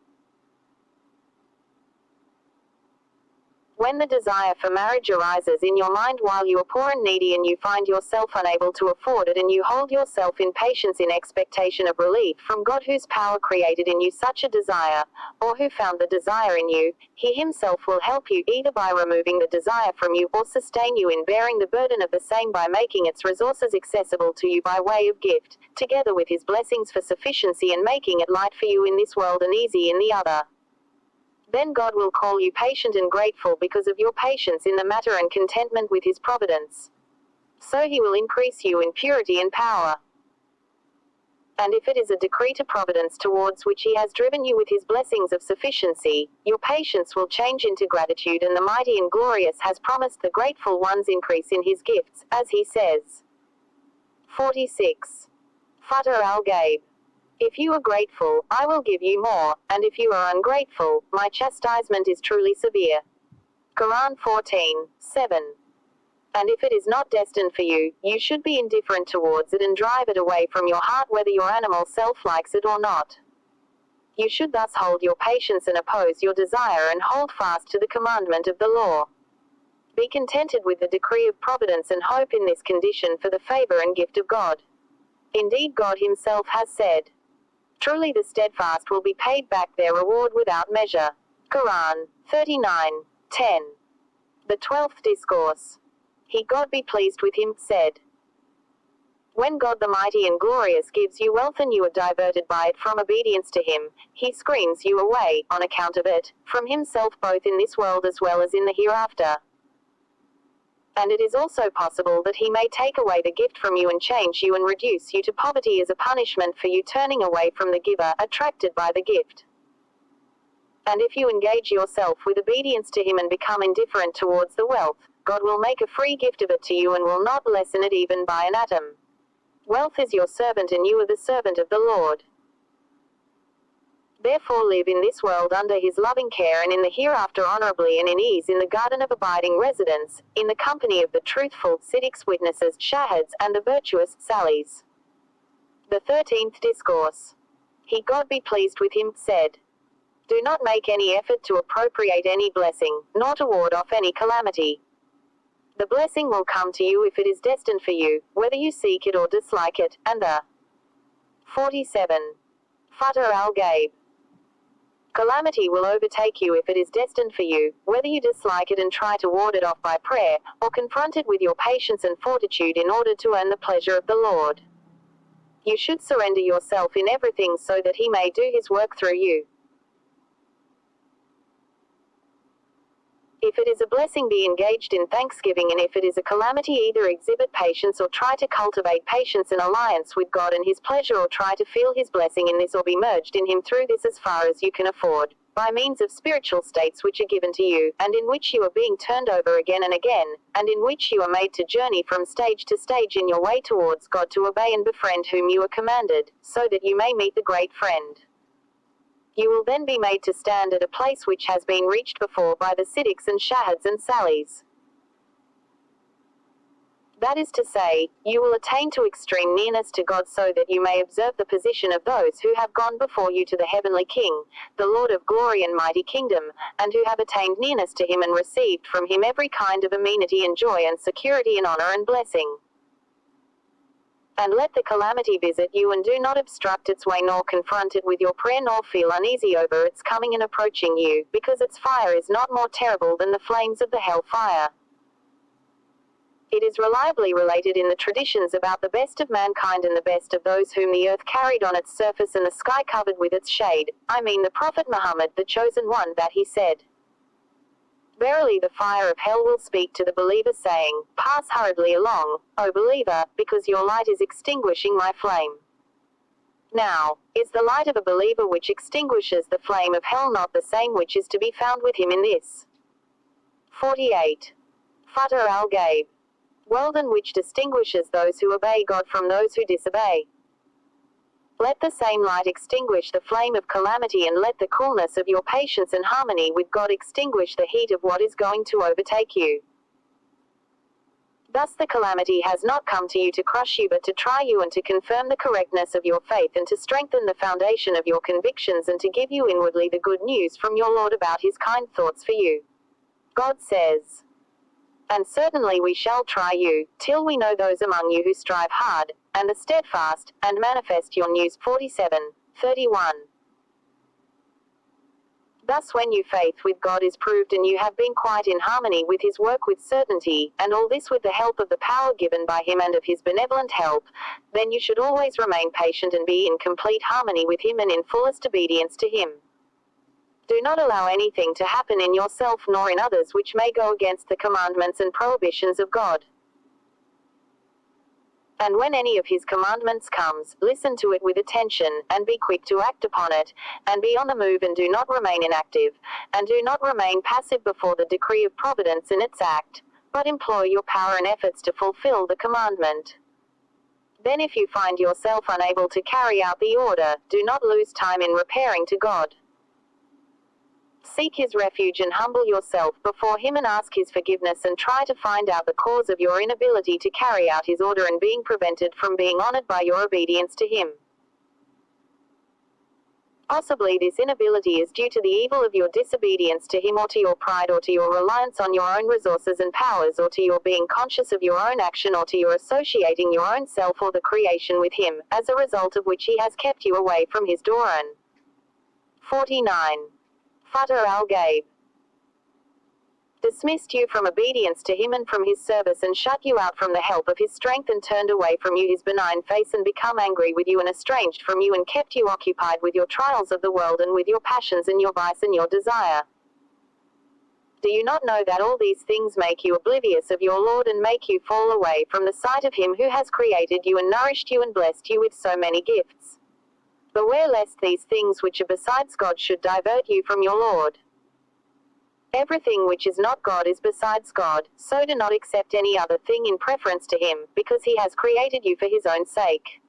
when the desire for marriage arises in your mind while you are poor and needy and you find yourself unable to afford it and you hold yourself in patience in expectation of relief from God whose power created in you such a desire, or who found the desire in you, he himself will help you either by removing the desire from you or sustain you in bearing the burden of the same by making its resources accessible to you by way of gift, together with his blessings for sufficiency and making it light for you in this world and easy in the other. Then God will call you patient and grateful because of your patience in the matter and contentment with his providence. So he will increase you in purity and power. And if it is a decree to providence towards which he has driven you with his blessings of sufficiency, your patience will change into gratitude, and the mighty and glorious has promised the grateful ones increase in his gifts, as he says. 46. Futuh AL-GHAIB. If you are grateful, I will give you more, and if you are ungrateful, my chastisement is truly severe. Quran 14:7. And if it is not destined for you, you should be indifferent towards it and drive it away from your heart whether your animal self likes it or not. You should thus hold your patience and oppose your desire and hold fast to the commandment of the law. Be contented with the decree of providence and hope in this condition for the favor and gift of God. Indeed, God himself has said, truly the steadfast will be paid back their reward without measure. Quran 39:10. The 12th Discourse. He, God be pleased with him, said, when God the mighty and glorious gives you wealth and you are diverted by it from obedience to him, he screens you away, on account of it, from himself both in this world as well as in the hereafter. And it is also possible that he may take away the gift from you and change you and reduce you to poverty as a punishment for you turning away from the giver, attracted by the gift. And if you engage yourself with obedience to him and become indifferent towards the wealth, God will make a free gift of it to you and will not lessen it even by an atom. Wealth is your servant and you are the servant of the Lord. Therefore live in this world under his loving care and in the hereafter honorably and in ease in the garden of abiding residence, in the company of the truthful Siddiqs witnesses, Shahids, and the virtuous Sallies. The 13th Discourse. He, God be pleased with him, said, do not make any effort to appropriate any blessing, nor to ward off any calamity. The blessing will come to you if it is destined for you, whether you seek it or dislike it, and the 47. Futuh AL-GHAIB. Calamity will overtake you if it is destined for you, whether you dislike it and try to ward it off by prayer, or confront it with your patience and fortitude in order to earn the pleasure of the Lord. You should surrender yourself in everything so that he may do his work through you. If it is a blessing, be engaged in thanksgiving, and if it is a calamity, either exhibit patience or try to cultivate patience and alliance with God and his pleasure, or try to feel his blessing in this or be merged in him through this as far as you can afford, by means of spiritual states which are given to you, and in which you are being turned over again and again, and in which you are made to journey from stage to stage in your way towards God to obey and befriend whom you are commanded, so that you may meet the great friend. You will then be made to stand at a place which has been reached before by the Siddiqs and Shahids and Sallies. That is to say, you will attain to extreme nearness to God so that you may observe the position of those who have gone before you to the heavenly King, the Lord of glory and mighty kingdom, and who have attained nearness to him and received from him every kind of amenity and joy and security and honor and blessing. And let the calamity visit you, and do not obstruct its way nor confront it with your prayer nor feel uneasy over its coming and approaching you, because its fire is not more terrible than the flames of the hell fire. It is reliably related in the traditions about the best of mankind and the best of those whom the earth carried on its surface and the sky covered with its shade, I mean the Prophet Muhammad, the chosen one, that he said, "Verily the fire of hell will speak to the believer, saying, Pass hurriedly along, O believer, because your light is extinguishing my flame." Now, is the light of a believer which extinguishes the flame of hell not the same which is to be found with him in this? 48. Futuh al-GHAIB. World, and which distinguishes those who obey God from those who disobey. Let the same light extinguish the flame of calamity, and let the coolness of your patience and harmony with God extinguish the heat of what is going to overtake you. Thus the calamity has not come to you to crush you, but to try you and to confirm the correctness of your faith and to strengthen the foundation of your convictions and to give you inwardly the good news from your Lord about his kind thoughts for you. God says, "And certainly we shall try you, till we know those among you who strive hard, and the steadfast, and manifest your news." 47:31. Thus when your faith with God is proved and you have been quite in harmony with his work with certainty, and all this with the help of the power given by him and of his benevolent help, then you should always remain patient and be in complete harmony with him and in fullest obedience to him. Do not allow anything to happen in yourself nor in others which may go against the commandments and prohibitions of God. And when any of his commandments comes, listen to it with attention, and be quick to act upon it, and be on the move, and do not remain inactive, and do not remain passive before the decree of providence in its act, but employ your power and efforts to fulfill the commandment. Then if you find yourself unable to carry out the order, do not lose time in repairing to God. Seek his refuge and humble yourself before him and ask his forgiveness, and try to find out the cause of your inability to carry out his order and being prevented from being honored by your obedience to him. Possibly this inability is due to the evil of your disobedience to him, or to your pride, or to your reliance on your own resources and powers, or to your being conscious of your own action, or to your associating your own self or the creation with him, as a result of which he has kept you away from his door. 49. Futuh al-GHAIB. Dismissed you from obedience to him and from his service, and shut you out from the help of his strength, and turned away from you his benign face, and become angry with you and estranged from you, and kept you occupied with your trials of the world and with your passions and your vice and your desire. Do you not know that all these things make you oblivious of your Lord and make you fall away from the sight of him who has created you and nourished you and blessed you with so many gifts? Beware lest these things which are besides God should divert you from your Lord. Everything which is not God is besides God, so do not accept any other thing in preference to him, because he has created you for his own sake.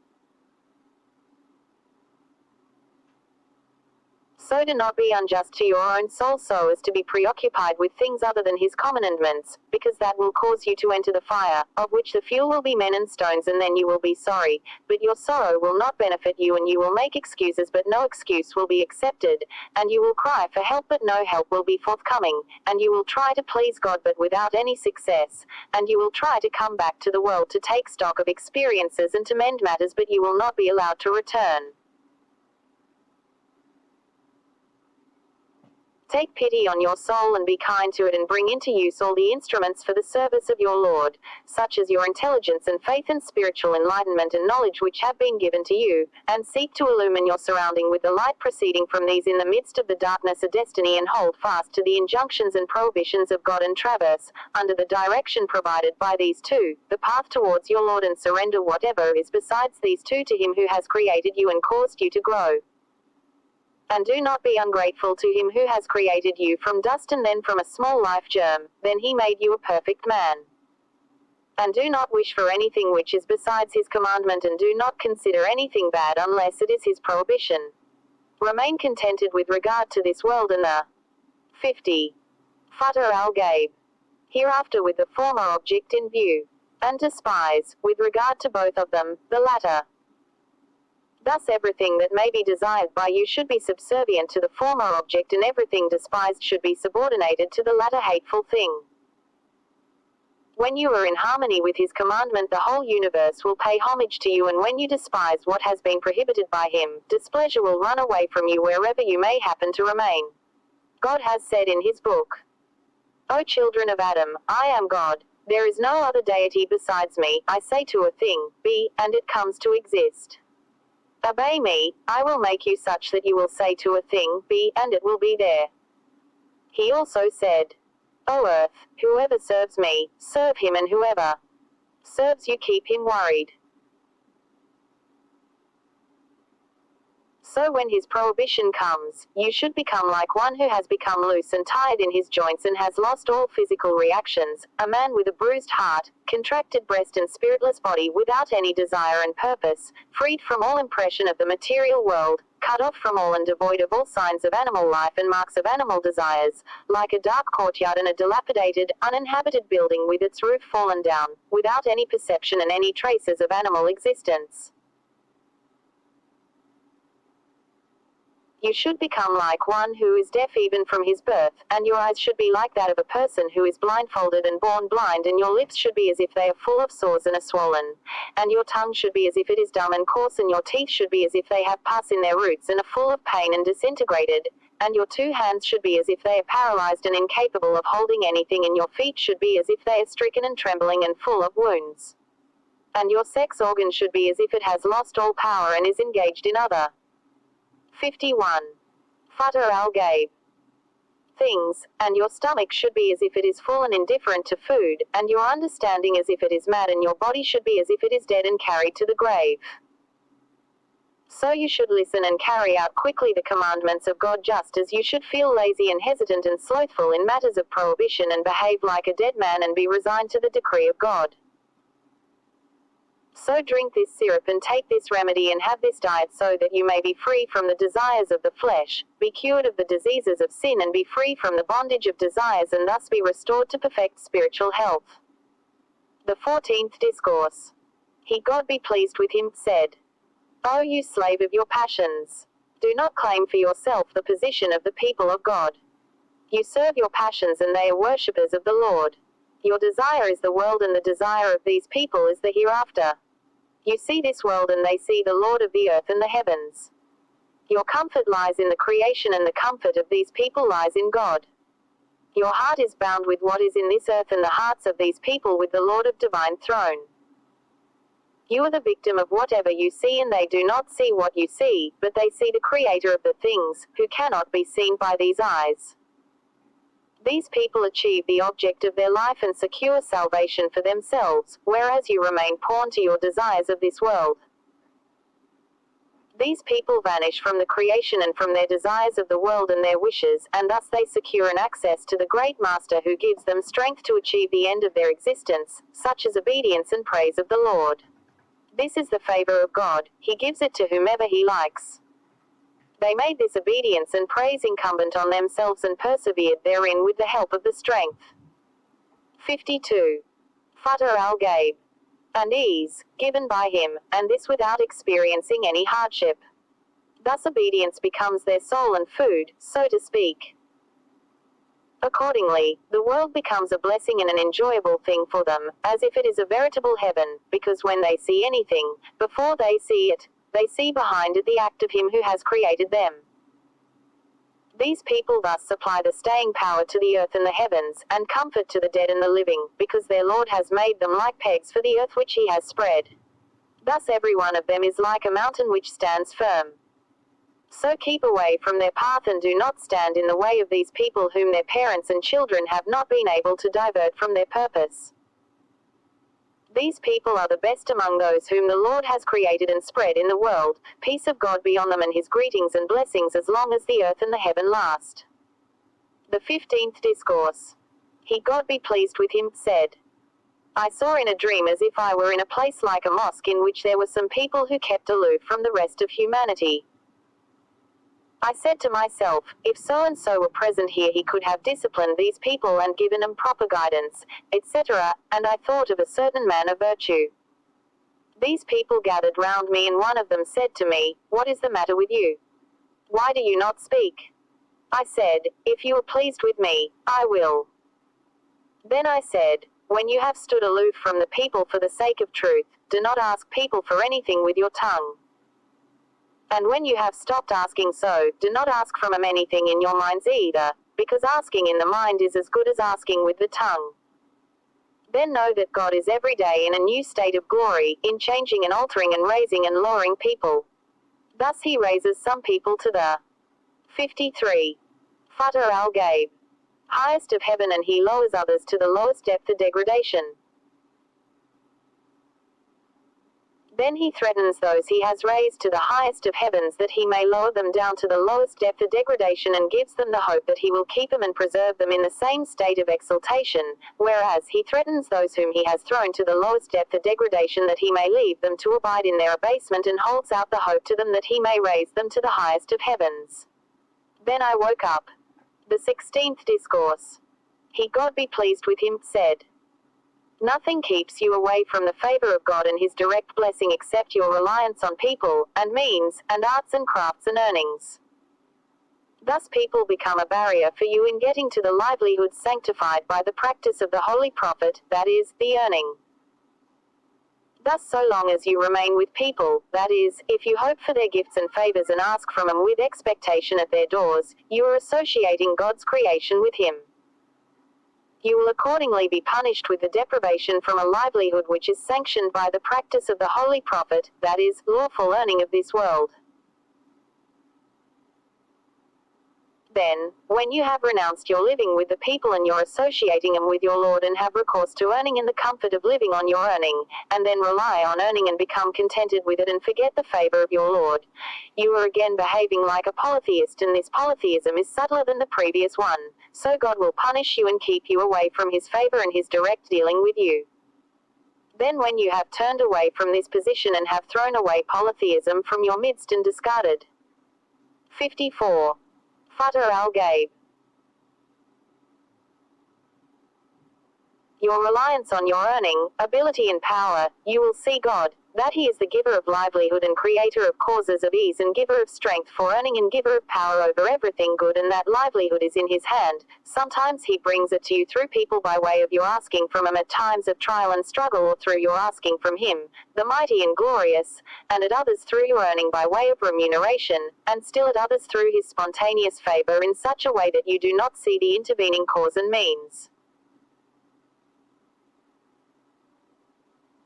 So do not be unjust to your own soul so as to be preoccupied with things other than his commandments, because that will cause you to enter the fire, of which the fuel will be men and stones, and then you will be sorry, but your sorrow will not benefit you, and you will make excuses but no excuse will be accepted, and you will cry for help but no help will be forthcoming, and you will try to please God but without any success, and you will try to come back to the world to take stock of experiences and to mend matters, but you will not be allowed to return. Take pity on your soul and be kind to it, and bring into use all the instruments for the service of your Lord, such as your intelligence and faith and spiritual enlightenment and knowledge which have been given to you, and seek to illumine your surrounding with the light proceeding from these in the midst of the darkness of destiny, and hold fast to the injunctions and prohibitions of God, and traverse, under the direction provided by these two, the path towards your Lord, and surrender whatever is besides these two to him who has created you and caused you to grow. And do not be ungrateful to him who has created you from dust and then from a small life germ, then he made you a perfect man. And do not wish for anything which is besides his commandment, and do not consider anything bad unless it is his prohibition. Remain contented with regard to this world and the 50. Futuh al-GHAIB. Hereafter with the former object in view. And despise, with regard to both of them, the latter. Thus everything that may be desired by you should be subservient to the former object, and everything despised should be subordinated to the latter hateful thing. When you are in harmony with his commandment, the whole universe will pay homage to you, and when you despise what has been prohibited by him, displeasure will run away from you wherever you may happen to remain. God has said in his book, O children of Adam, I am God. There is no other deity besides me. I say to a thing, be, and it comes to exist. Obey me, I will make you such that you will say to a thing, be, and it will be there. He also said, O earth, whoever serves me, serve him, and whoever serves you, keep him worried. So when his prohibition comes, you should become like one who has become loose and tired in his joints and has lost all physical reactions, a man with a bruised heart, contracted breast and spiritless body, without any desire and purpose, freed from all impression of the material world, cut off from all and devoid of all signs of animal life and marks of animal desires, like a dark courtyard in a dilapidated, uninhabited building with its roof fallen down, without any perception and any traces of animal existence. You should become like one who is deaf even from his birth, and your eyes should be like that of a person who is blindfolded and born blind, and your lips should be as if they are full of sores and are swollen, and your tongue should be as if it is dumb and coarse, and your teeth should be as if they have pus in their roots and are full of pain and disintegrated, and your 2 hands should be as if they are paralyzed and incapable of holding anything, and your feet should be as if they are stricken and trembling and full of wounds. And your sex organ should be as if it has lost all power and is engaged in other 51. Futuh AL-GHAIB things, and your stomach should be as if it is full and indifferent to food, and your understanding as if it is mad, and your body should be as if it is dead and carried to the grave. So you should listen and carry out quickly the commandments of God, just as you should feel lazy and hesitant and slothful in matters of prohibition, and behave like a dead man and be resigned to the decree of God. So drink this syrup and take this remedy and have this diet, so that you may be free from the desires of the flesh, be cured of the diseases of sin, and be free from the bondage of desires, and thus be restored to perfect spiritual health. The 14th Discourse. He, God be pleased with him, said, O you slave of your passions! Do not claim for yourself the position of the people of God. You serve your passions, and they are worshippers of the Lord. Your desire is the world, and the desire of these people is the hereafter. You see this world, and they see the Lord of the earth and the heavens. Your comfort lies in the creation, and the comfort of these people lies in God. Your heart is bound with what is in this earth, and the hearts of these people with the Lord of divine throne. You are the victim of whatever you see, and they do not see what you see, but they see the Creator of the things, who cannot be seen by these eyes. These people achieve the object of their life and secure salvation for themselves, whereas you remain pawn to your desires of this world. These people vanish from the creation and from their desires of the world and their wishes, and thus they secure an access to the great Master, who gives them strength to achieve the end of their existence, such as obedience and praise of the Lord. This is the favor of God. He gives it to whomever he likes. They made this obedience and praise incumbent on themselves and persevered therein with the help of the strength. 52. Futuh AL-GHAIB. And ease, given by him, and this without experiencing any hardship. Thus obedience becomes their soul and food, so to speak. Accordingly, the world becomes a blessing and an enjoyable thing for them, as if it is a veritable heaven, because when they see anything, before they see it, they see behind it the act of him who has created them. These people thus supply the staying power to the earth and the heavens, and comfort to the dead and the living, because their Lord has made them like pegs for the earth which he has spread. Thus every one of them is like a mountain which stands firm. So keep away from their path, and do not stand in the way of these people whom their parents and children have not been able to divert from their purpose. These people are the best among those whom the Lord has created and spread in the world. Peace of God be on them, and his greetings and blessings as long as the earth and the heaven last. The 15th Discourse. He, God be pleased with him, said, I saw in a dream as if I were in a place like a mosque, in which there were some people who kept aloof from the rest of humanity. I said to myself, if so-and-so were present here, he could have disciplined these people and given them proper guidance, etc., and I thought of a certain man of virtue. These people gathered round me, and one of them said to me, What is the matter with you? Why do you not speak? I said, If you are pleased with me, I will. Then I said, when you have stood aloof from the people for the sake of truth, do not ask people for anything with your tongue. And when you have stopped asking so, do not ask from them anything in your minds either, because asking in the mind is as good as asking with the tongue. Then know that God is every day in a new state of glory, in changing and altering and raising and lowering people. Thus he raises some people to the 53. Futuh AL-GHAIB. Highest of heaven, and he lowers others to the lowest depth of degradation. Then he threatens those he has raised to the highest of heavens that he may lower them down to the lowest depth of degradation, and gives them the hope that he will keep them and preserve them in the same state of exaltation, whereas he threatens those whom he has thrown to the lowest depth of degradation that he may leave them to abide in their abasement, and holds out the hope to them that he may raise them to the highest of heavens. Then I woke up. The 16th Discourse. He, God be pleased with him, said, nothing keeps you away from the favor of God and his direct blessing except your reliance on people, and means, and arts and crafts and earnings. Thus people become a barrier for you in getting to the livelihood sanctified by the practice of the holy prophet, that is, the earning. Thus so long as you remain with people, that is, if you hope for their gifts and favors and ask from them with expectation at their doors, you are associating God's creation with him. You will accordingly be punished with the deprivation from a livelihood which is sanctioned by the practice of the holy prophet, that is, lawful earning of this world. Then, when you have renounced your living with the people and your associating them with your Lord, and have recourse to earning in the comfort of living on your earning, and then rely on earning and become contented with it and forget the favor of your Lord, you are again behaving like a polytheist, and this polytheism is subtler than the previous one, so God will punish you and keep you away from his favor and his direct dealing with you. Then when you have turned away from this position and have thrown away polytheism from your midst and discarded 54. Futuh AL-GHAIB. Your reliance on your earning, ability and power, you will see God, that he is the giver of livelihood and creator of causes of ease and giver of strength for earning and giver of power over everything good, and that livelihood is in his hand. Sometimes he brings it to you through people by way of your asking from him at times of trial and struggle, or through your asking from him, the mighty and glorious, and at others through your earning by way of remuneration, and still at others through his spontaneous favor in such a way that you do not see the intervening cause and means.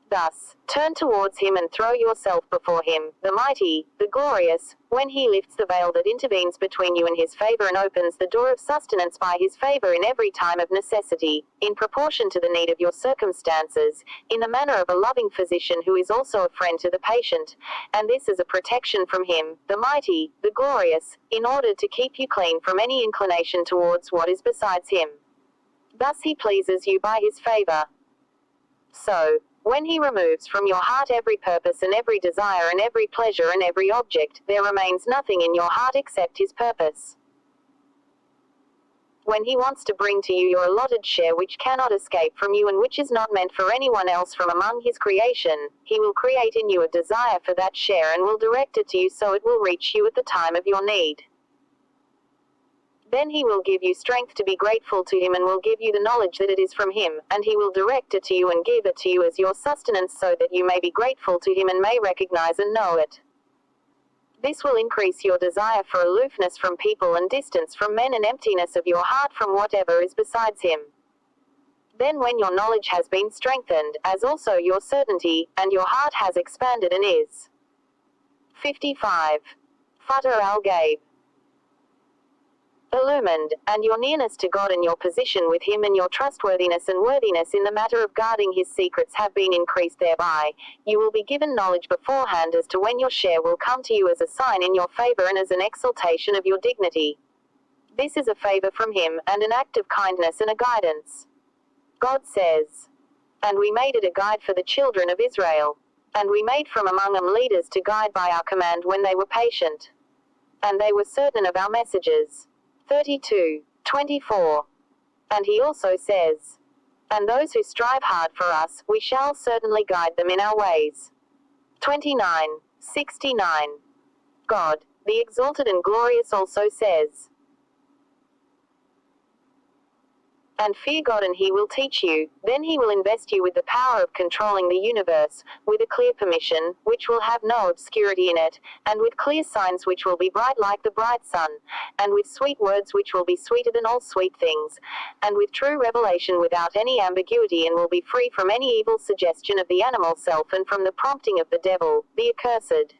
Thus, turn towards him and throw yourself before him, the mighty, the glorious, when he lifts the veil that intervenes between you and his favor, and opens the door of sustenance by his favor in every time of necessity, in proportion to the need of your circumstances, in the manner of a loving physician who is also a friend to the patient, and this is a protection from him, the mighty, the glorious, in order to keep you clean from any inclination towards what is besides him. Thus he pleases you by his favor. So, when he removes from your heart every purpose and every desire and every pleasure and every object, there remains nothing in your heart except his purpose. When he wants to bring to you your allotted share which cannot escape from you and which is not meant for anyone else from among his creation, he will create in you a desire for that share and will direct it to you so it will reach you at the time of your need. Then he will give you strength to be grateful to him, and will give you the knowledge that it is from him, and he will direct it to you and give it to you as your sustenance, so that you may be grateful to him and may recognize and know it. This will increase your desire for aloofness from people and distance from men and emptiness of your heart from whatever is besides him. Then when your knowledge has been strengthened, as also your certainty, and your heart has expanded and is 55. Futuh AL-GHAIB. Illumined, and your nearness to God and your position with him and your trustworthiness and worthiness in the matter of guarding his secrets have been increased thereby, you will be given knowledge beforehand as to when your share will come to you as a sign in your favor and as an exaltation of your dignity. This is a favor from him, and an act of kindness and a guidance. God says, and we made it a guide for the children of Israel. And we made from among them leaders to guide by our command when they were patient. And they were certain of our messages. 32:24. And he also says, and those who strive hard for us, we shall certainly guide them in our ways. 29:69. God, the exalted and glorious, also says, and fear God and he will teach you. Then he will invest you with the power of controlling the universe, with a clear permission, which will have no obscurity in it, and with clear signs which will be bright like the bright sun, and with sweet words which will be sweeter than all sweet things, and with true revelation without any ambiguity, and will be free from any evil suggestion of the animal self and from the prompting of the devil, the accursed.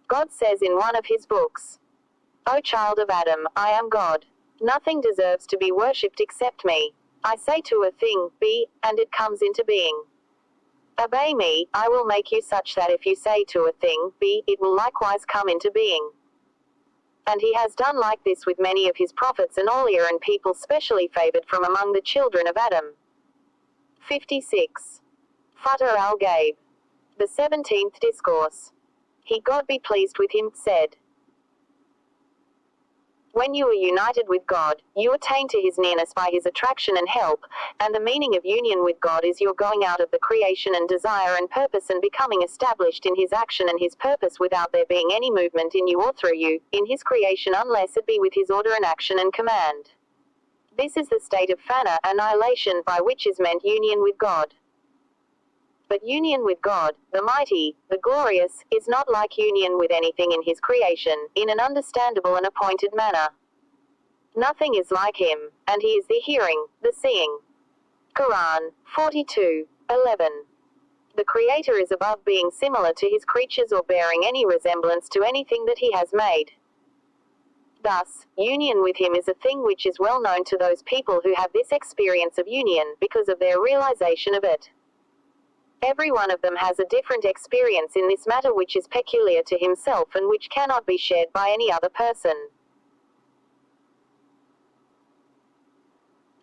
God says in one of his books, O child of Adam, I am God. Nothing deserves to be worshipped except me. I say to a thing, be, and it comes into being. Obey me, I will make you such that if you say to a thing, be, it will likewise come into being. And he has done like this with many of his prophets and earlier and people specially favored from among the children of Adam. 56. Futuh AL-GHAIB. The 17th Discourse. He, God be pleased with him, said, when you are united with God, you attain to his nearness by his attraction and help, and the meaning of union with God is your going out of the creation and desire and purpose and becoming established in his action and his purpose without there being any movement in you or through you, in his creation unless it be with his order and action and command. This is the state of annihilation, by which is meant union with God. But union with God, the mighty, the glorious, is not like union with anything in his creation, in an understandable and appointed manner. Nothing is like him, and he is the hearing, the seeing. Quran 42:11. The Creator is above being similar to his creatures or bearing any resemblance to anything that he has made. Thus, union with him is a thing which is well known to those people who have this experience of union, because of their realization of it. Every one of them has a different experience in this matter which is peculiar to himself and which cannot be shared by any other person.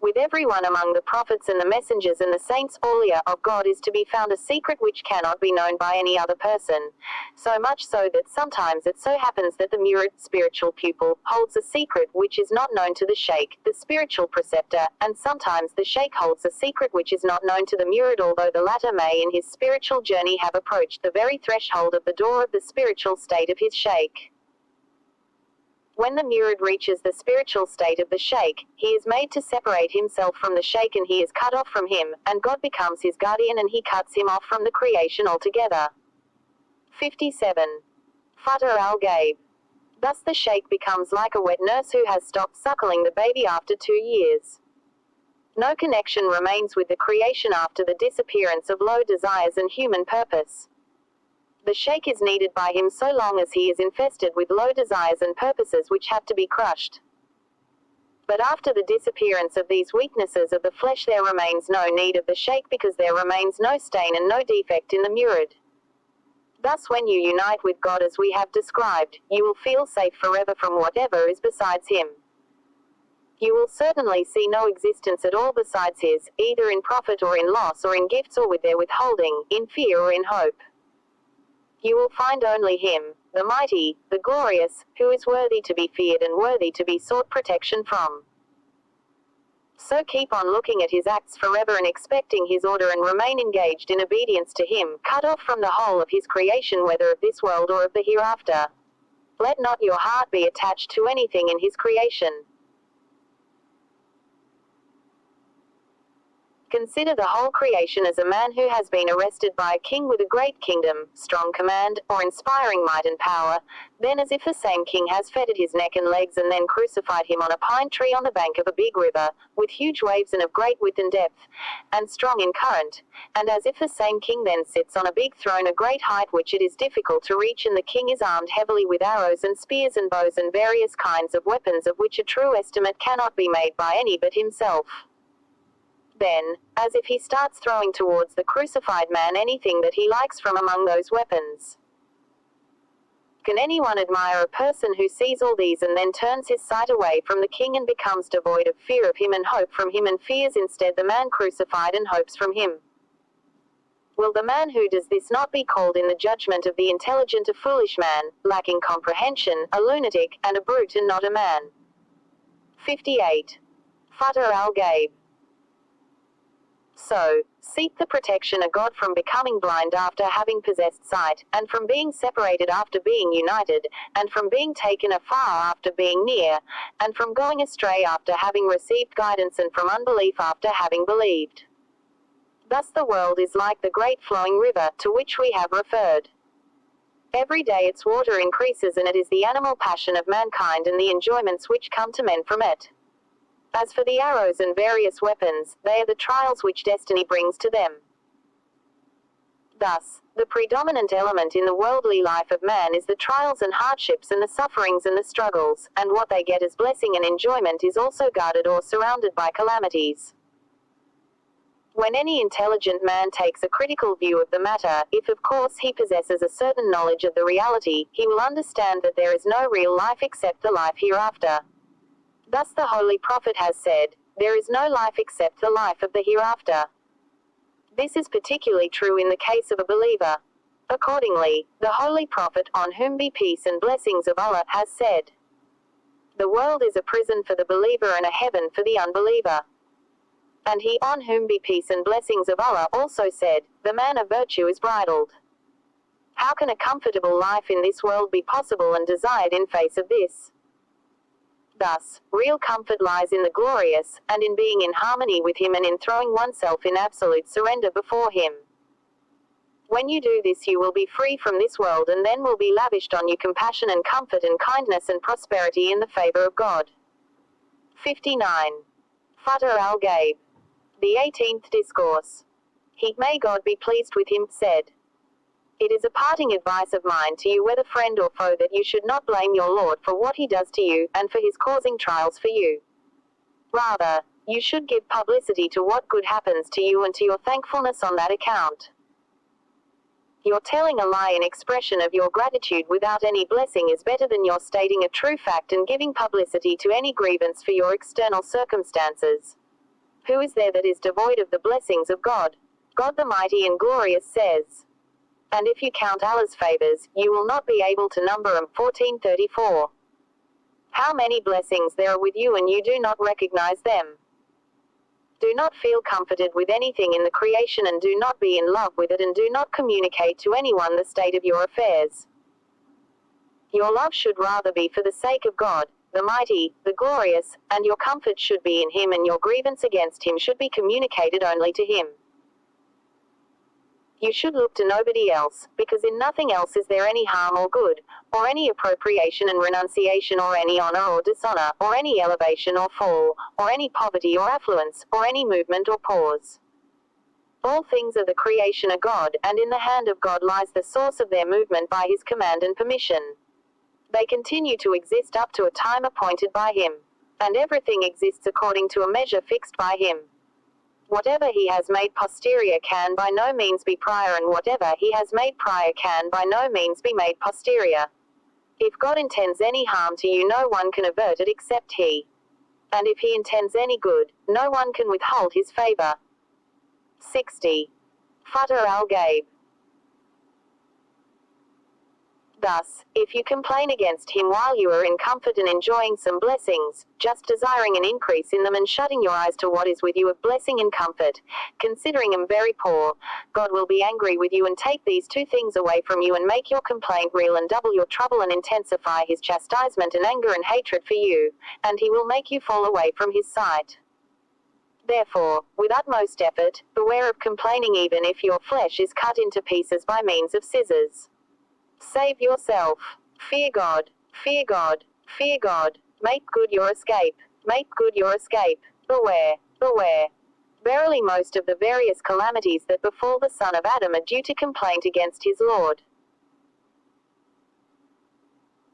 With everyone among the prophets and the messengers and the saints awliya of God is to be found a secret which cannot be known by any other person, so much so that sometimes it so happens that the murid, spiritual pupil, holds a secret which is not known to the sheikh, the spiritual preceptor, and sometimes the sheikh holds a secret which is not known to the murid, although the latter may in his spiritual journey have approached the very threshold of the door of the spiritual state of his sheikh. When the murid reaches the spiritual state of the sheikh, he is made to separate himself from the sheikh and he is cut off from him, and God becomes his guardian and he cuts him off from the creation altogether. 57. Futuh AL-GHAIB. Thus the sheikh becomes like a wet nurse who has stopped suckling the baby after 2 years. No connection remains with the creation after the disappearance of low desires and human purpose. The sheikh is needed by him so long as he is infested with low desires and purposes which have to be crushed. But after the disappearance of these weaknesses of the flesh there remains no need of the sheikh because there remains no stain and no defect in the murid. Thus when you unite with God as we have described, you will feel safe forever from whatever is besides him. You will certainly see no existence at all besides his, either in profit or in loss or in gifts or with their withholding, in fear or in hope. You will find only him, the mighty, the glorious, who is worthy to be feared and worthy to be sought protection from. So keep on looking at his acts forever and expecting his order and remain engaged in obedience to him, cut off from the whole of his creation whether of this world or of the hereafter. Let not your heart be attached to anything in his creation. Consider the whole creation as a man who has been arrested by a king with a great kingdom, strong command, or inspiring might and power, then as if the same king has fettered his neck and legs and then crucified him on a pine tree on the bank of a big river, with huge waves and of great width and depth, and strong in current, and as if the same king then sits on a big throne a great height which it is difficult to reach, and the king is armed heavily with arrows and spears and bows and various kinds of weapons of which a true estimate cannot be made by any but himself. Then, as if he starts throwing towards the crucified man anything that he likes from among those weapons. Can anyone admire a person who sees all these and then turns his sight away from the king and becomes devoid of fear of him and hope from him and fears instead the man crucified and hopes from him? Will the man who does this not be called in the judgment of the intelligent a foolish man, lacking comprehension, a lunatic, and a brute and not a man? 58. Futuh AL-GHAIB. So, seek the protection of God from becoming blind after having possessed sight, and from being separated after being united, and from being taken afar after being near, and from going astray after having received guidance, and from unbelief after having believed. Thus the world is like the great flowing river, to which we have referred. Every day its water increases, and it is the animal passion of mankind and the enjoyments which come to men from it. As for the arrows and various weapons, they are the trials which destiny brings to them. Thus, the predominant element in the worldly life of man is the trials and hardships and the sufferings and the struggles, and what they get as blessing and enjoyment is also guarded or surrounded by calamities. When any intelligent man takes a critical view of the matter, if of course he possesses a certain knowledge of the reality, he will understand that there is no real life except the life hereafter. Thus the Holy Prophet has said, "There is no life except the life of the hereafter." This is particularly true in the case of a believer. Accordingly, the Holy Prophet, on whom be peace and blessings of Allah, has said, "The world is a prison for the believer and a heaven for the unbeliever." And he, on whom be peace and blessings of Allah, also said, "The man of virtue is bridled." How can a comfortable life in this world be possible and desired in face of this? Thus, real comfort lies in the glorious, and in being in harmony with Him and in throwing oneself in absolute surrender before Him. When you do this, you will be free from this world, and then will be lavished on you compassion and comfort and kindness and prosperity in the favor of God. 59. Futuh al-GHAIB. The 18th Discourse. He, may God be pleased with him, said, "It is a parting advice of mine to you, whether friend or foe, that you should not blame your Lord for what he does to you, and for his causing trials for you. Rather, you should give publicity to what good happens to you and to your thankfulness on that account. Your telling a lie in expression of your gratitude without any blessing is better than your stating a true fact and giving publicity to any grievance for your external circumstances. Who is there that is devoid of the blessings of God? God the Mighty and Glorious says, and if you count Allah's favors, you will not be able to number them. 1434. How many blessings there are with you and you do not recognize them. Do not feel comforted with anything in the creation, and do not be in love with it, and do not communicate to anyone the state of your affairs. Your love should rather be for the sake of God, the Mighty, the Glorious, and your comfort should be in Him, and your grievance against Him should be communicated only to Him. You should look to nobody else, because in nothing else is there any harm or good, or any appropriation and renunciation, or any honor or dishonor, or any elevation or fall, or any poverty or affluence, or any movement or pause. All things are the creation of God, and in the hand of God lies the source of their movement by His command and permission. They continue to exist up to a time appointed by Him. And everything exists according to a measure fixed by Him. Whatever He has made posterior can by no means be prior, and whatever He has made prior can by no means be made posterior. If God intends any harm to you, no one can avert it except He. And if He intends any good, no one can withhold His favor. 60. Futuh al-GHAIB. Thus, if you complain against Him while you are in comfort and enjoying some blessings, just desiring an increase in them and shutting your eyes to what is with you of blessing and comfort, considering them very poor, God will be angry with you and take these two things away from you and make your complaint real and double your trouble and intensify His chastisement and anger and hatred for you, and He will make you fall away from His sight. Therefore, with utmost effort, beware of complaining even if your flesh is cut into pieces by means of scissors. Save yourself. Fear God. Fear God. Fear God. Make good your escape. Make good your escape. Beware. Beware. Verily most of the various calamities that befall the son of Adam are due to complaint against his Lord.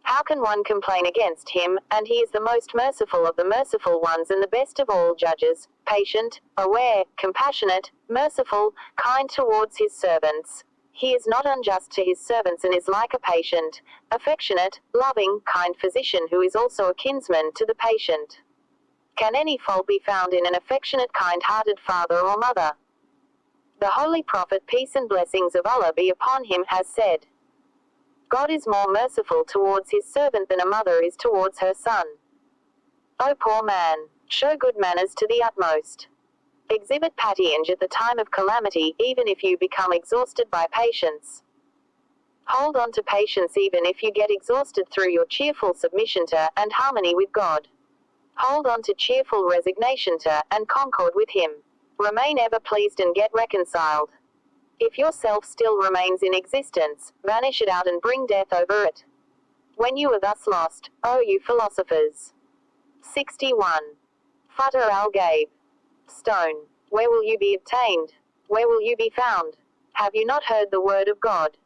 How can one complain against Him, and He is the most merciful of the merciful ones and the best of all judges, patient, aware, compassionate, merciful, kind towards His servants. He is not unjust to His servants and is like a patient, affectionate, loving, kind physician who is also a kinsman to the patient. Can any fault be found in an affectionate, kind-hearted father or mother? The Holy Prophet, peace and blessings of Allah be upon him, has said, God is more merciful towards His servant than a mother is towards her son. O poor man, show good manners to the utmost. Exhibit patience at the time of calamity, even if you become exhausted by patience. Hold on to patience even if you get exhausted through your cheerful submission to, and harmony with God. Hold on to cheerful resignation to, and concord with Him. Remain ever pleased and get reconciled. If your self still remains in existence, vanish it out and bring death over it. When you are thus lost, oh you philosophers. 61. Futuh AL-GHAIB. Stone. Where will you be obtained? Where will you be found? Have you not heard the word of God?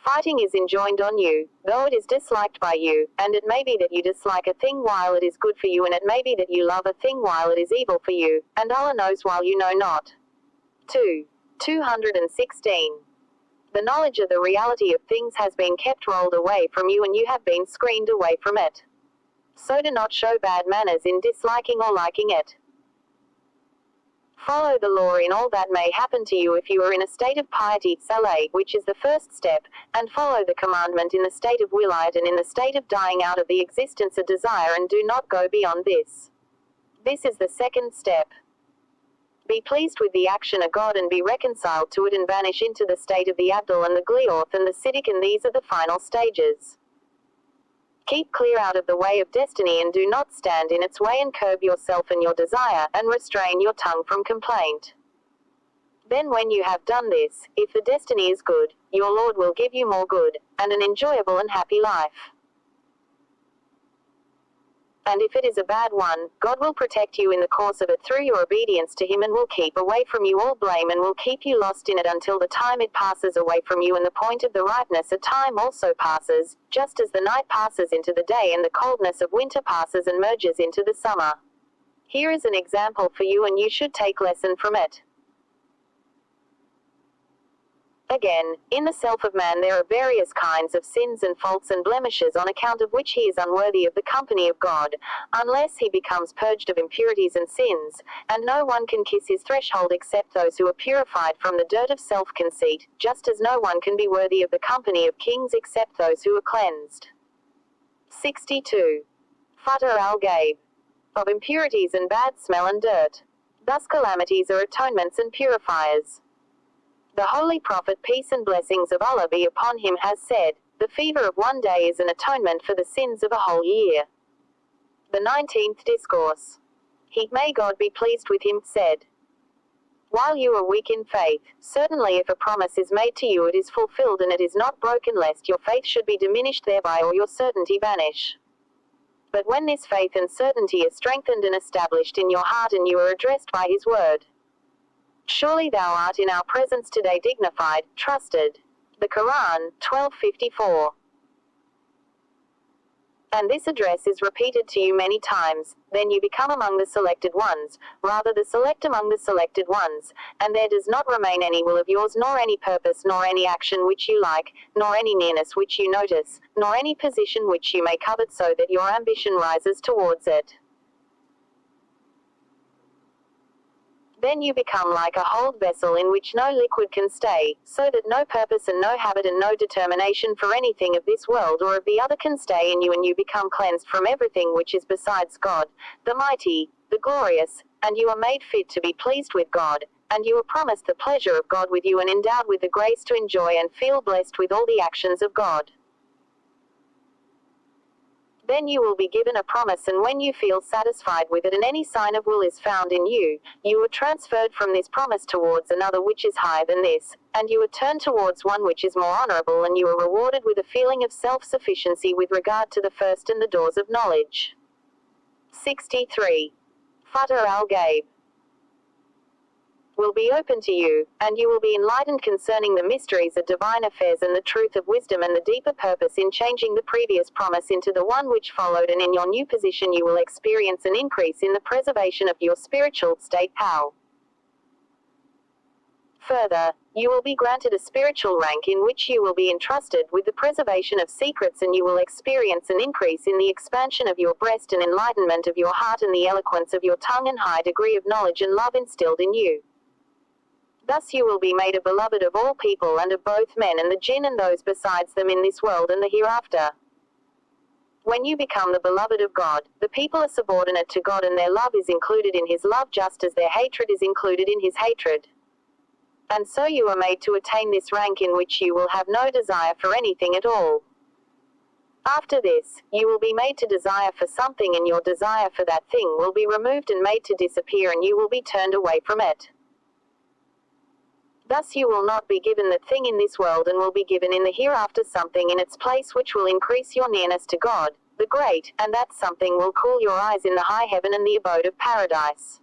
Fighting is enjoined on you, though it is disliked by you, and it may be that you dislike a thing while it is good for you, and it may be that you love a thing while it is evil for you, and Allah knows while you know not. 216. The knowledge of the reality of things has been kept rolled away from you, and you have been screened away from it. So do not show bad manners in disliking or liking it. Follow the law in all that may happen to you if you are in a state of piety, salah, which is the first step, and follow the commandment in the state of wilayat and in the state of dying out of the existence of desire, and do not go beyond this. This is the second step. Be pleased with the action of God and be reconciled to it and vanish into the state of the Abdul and the Gliorth and the Siddiq, and these are the final stages. Keep clear out of the way of destiny and do not stand in its way, and curb yourself and your desire, and restrain your tongue from complaint. Then when you have done this, if the destiny is good, your Lord will give you more good, and an enjoyable and happy life. And if it is a bad one, God will protect you in the course of it through your obedience to Him, and will keep away from you all blame, and will keep you lost in it until the time it passes away from you, and the point of the ripeness of time also passes, just as the night passes into the day and the coldness of winter passes and merges into the summer. Here is an example for you, and you should take lesson from it. Again, in the self of man there are various kinds of sins and faults and blemishes, on account of which he is unworthy of the company of God, unless he becomes purged of impurities and sins, and no one can kiss his threshold except those who are purified from the dirt of self-conceit, just as no one can be worthy of the company of kings except those who are cleansed. 62. Futuh AL-GHAIB. Of impurities and bad smell and dirt. Thus calamities are atonements and purifiers. The Holy Prophet, peace and blessings of Allah be upon him, has said, the fever of one day is an atonement for the sins of a whole year. The 19th Discourse. He, may God be pleased with him, said, while you are weak in faith, certainly if a promise is made to you it is fulfilled and it is not broken, lest your faith should be diminished thereby or your certainty vanish. But when this faith and certainty is strengthened and established in your heart, and you are addressed by His word, surely thou art in our presence today dignified, trusted. The Quran, 12:54. And this address is repeated to you many times, then you become among the selected ones, rather the select among the selected ones, and there does not remain any will of yours, nor any purpose, nor any action which you like, nor any nearness which you notice, nor any position which you may covet, so that your ambition rises towards it. Then you become like a hold vessel in which no liquid can stay, so that no purpose and no habit and no determination for anything of this world or of the other can stay in you, and you become cleansed from everything which is besides God, the mighty, the glorious, and you are made fit to be pleased with God, and you are promised the pleasure of God with you, and endowed with the grace to enjoy and feel blessed with all the actions of God. Then you will be given a promise, and when you feel satisfied with it and any sign of will is found in you, you are transferred from this promise towards another which is higher than this, and you are turned towards one which is more honorable, and you are rewarded with a feeling of self-sufficiency with regard to the first and the doors of knowledge. 63. Futuh AL-GHAIB will be open to you, and you will be enlightened concerning the mysteries of divine affairs and the truth of wisdom and the deeper purpose in changing the previous promise into the one which followed, and in your new position you will experience an increase in the preservation of your spiritual state. How? Further, you will be granted a spiritual rank in which you will be entrusted with the preservation of secrets, and you will experience an increase in the expansion of your breast and enlightenment of your heart and the eloquence of your tongue and high degree of knowledge and love instilled in you. Thus you will be made a beloved of all people and of both men and the jinn and those besides them in this world and the hereafter. When you become the beloved of God, the people are subordinate to God and their love is included in his love just as their hatred is included in his hatred. And so you are made to attain this rank in which you will have no desire for anything at all. After this, you will be made to desire for something and your desire for that thing will be removed and made to disappear and you will be turned away from it. Thus you will not be given that thing in this world and will be given in the hereafter something in its place which will increase your nearness to God, the Great, and that something will cool your eyes in the high heaven and the abode of paradise.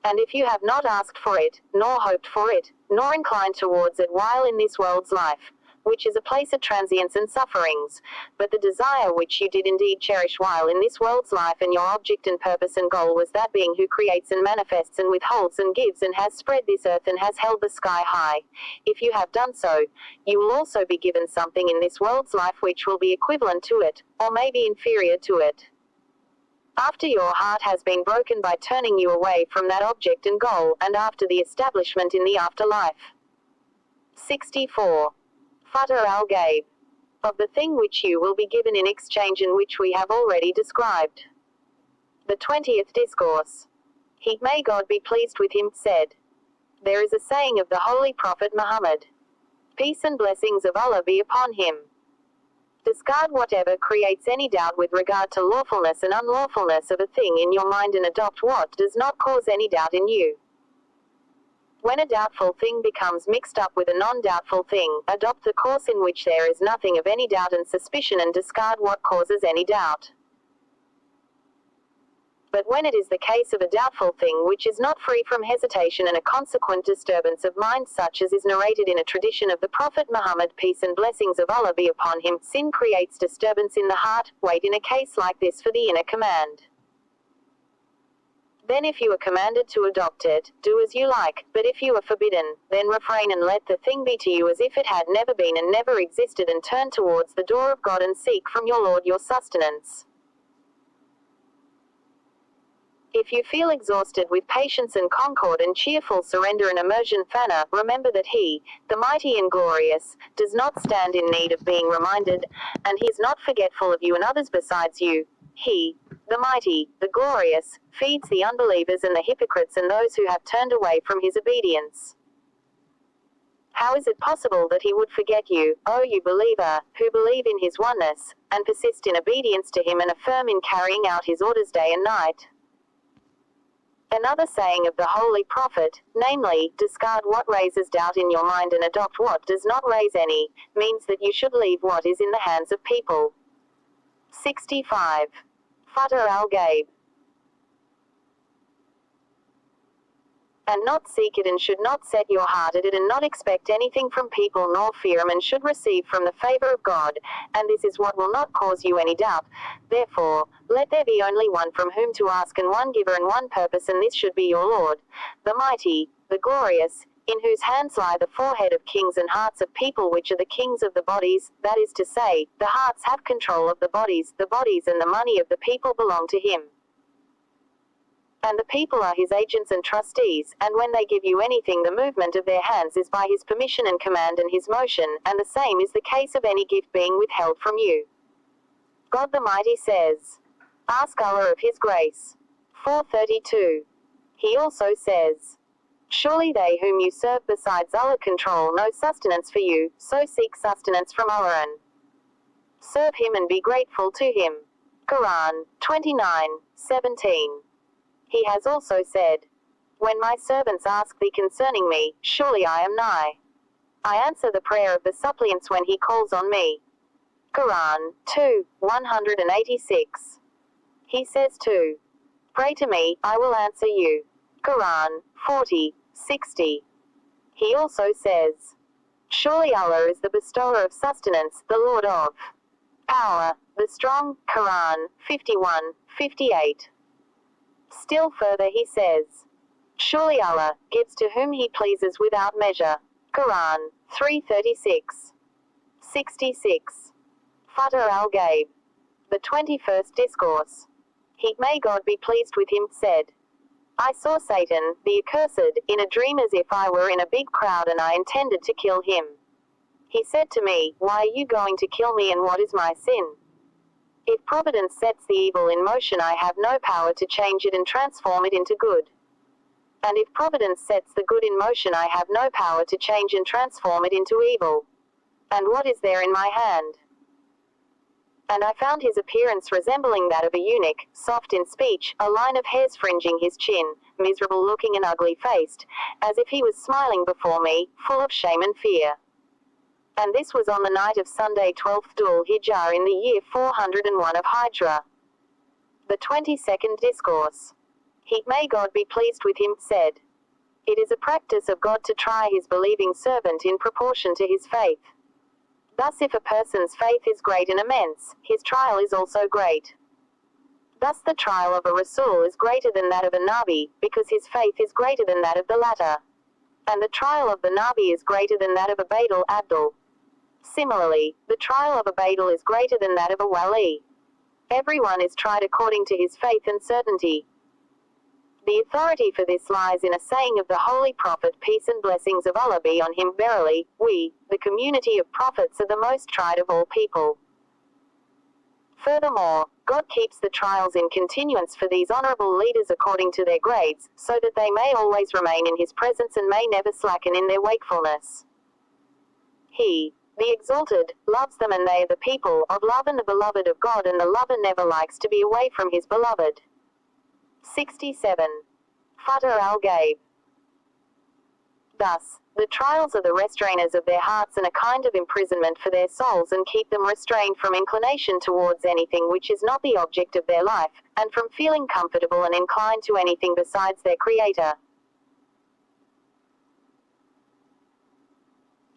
And if you have not asked for it, nor hoped for it, nor inclined towards it while in this world's life, which is a place of transience and sufferings, but the desire which you did indeed cherish while in this world's life and your object and purpose and goal was that being who creates and manifests and withholds and gives and has spread this earth and has held the sky high, if you have done so, you will also be given something in this world's life which will be equivalent to it, or may be inferior to it. After your heart has been broken by turning you away from that object and goal, and after the establishment in the afterlife. 64. Futuh AL-GHAIB. Of the thing which you will be given in exchange and which we have already described. The 20th Discourse. He, may God be pleased with him, said. There is a saying of the Holy Prophet Muhammad. Peace and blessings of Allah be upon him. Discard whatever creates any doubt with regard to lawfulness and unlawfulness of a thing in your mind and adopt what does not cause any doubt in you. When a doubtful thing becomes mixed up with a non-doubtful thing, adopt the course in which there is nothing of any doubt and suspicion and discard what causes any doubt. But when it is the case of a doubtful thing which is not free from hesitation and a consequent disturbance of mind such as is narrated in a tradition of the Prophet Muhammad, peace and blessings of Allah be upon him, sin creates disturbance in the heart, wait in a case like this for the inner command. Then if you are commanded to adopt it, do as you like, but if you are forbidden, then refrain and let the thing be to you as if it had never been and never existed and turn towards the door of God and seek from your Lord your sustenance. If you feel exhausted with patience and concord and cheerful surrender and immersion Fana, remember that he, the mighty and glorious, does not stand in need of being reminded, and he is not forgetful of you and others besides you. He, the mighty, the glorious, feeds the unbelievers and the hypocrites and those who have turned away from his obedience. How is it possible that he would forget you, O you believer, who believe in his oneness, and persist in obedience to him and affirm in carrying out his orders day and night? Another saying of the Holy Prophet, namely, discard what raises doubt in your mind and adopt what does not raise any, means that you should leave what is in the hands of people. 65. Futuh AL-GHAIB. And not seek it and should not set your heart at it and not expect anything from people nor fear them and should receive from the favor of God, and this is what will not cause you any doubt. Therefore, let there be only one from whom to ask and one giver and one purpose, and this should be your Lord, the mighty, the glorious, in whose hands lie the forehead of kings and hearts of people which are the kings of the bodies, that is to say, the hearts have control of the bodies and the money of the people belong to him. And the people are his agents and trustees, and when they give you anything the movement of their hands is by his permission and command and his motion, and the same is the case of any gift being withheld from you. God the Mighty says, ask Allah of his grace. 432. He also says, surely they whom you serve besides Allah control no sustenance for you, so seek sustenance from Allah and serve him and be grateful to him. Quran 29:17. He has also said, when my servants ask thee concerning me, surely I am nigh. I answer the prayer of the suppliants when he calls on me. Quran 2:186. He says too, pray to me, I will answer you. Quran 40:60. He also says, surely Allah is the bestower of sustenance, the Lord of power, the strong. Quran 51:58. Still further he says, surely Allah gives to whom he pleases without measure. Quran 3:36. 66. Futuh AL-GHAIB. The 21st Discourse. He, may God be pleased with him, said, I saw Satan, the accursed, in a dream as if I were in a big crowd and I intended to kill him. He said to me, "Why are you going to kill me, and what is my sin? If providence sets the evil in motion, I have no power to change it and transform it into good. And if providence sets the good in motion, I have no power to change and transform it into evil. And what is there in my hand?" And I found his appearance resembling that of a eunuch, soft in speech, a line of hairs fringing his chin, miserable looking and ugly-faced, as if he was smiling before me, full of shame and fear. And this was on the night of Sunday 12th Dhul-Hijjah in the year 401 of Hijrah. The 22nd Discourse. He, may God be pleased with him, said, "It is a practice of God to try his believing servant in proportion to his faith. Thus if a person's faith is great and immense, his trial is also great. Thus the trial of a Rasul is greater than that of a Nabi, because his faith is greater than that of the latter. And the trial of the Nabi is greater than that of a Abdul. Similarly, the trial of a Badal is greater than that of a Wali. Everyone is tried according to his faith and certainty. The authority for this lies in a saying of the Holy Prophet, peace and blessings of Allah be on him, verily, we, the community of prophets, are the most tried of all people. Furthermore, God keeps the trials in continuance for these honorable leaders according to their grades, so that they may always remain in his presence and may never slacken in their wakefulness. He, the Exalted, loves them, and they are the people of love and the beloved of God, and the lover never likes to be away from his beloved. 67. Futuh AL-GHAIB. Thus, the trials are the restrainers of their hearts and a kind of imprisonment for their souls, and keep them restrained from inclination towards anything which is not the object of their life, and from feeling comfortable and inclined to anything besides their Creator.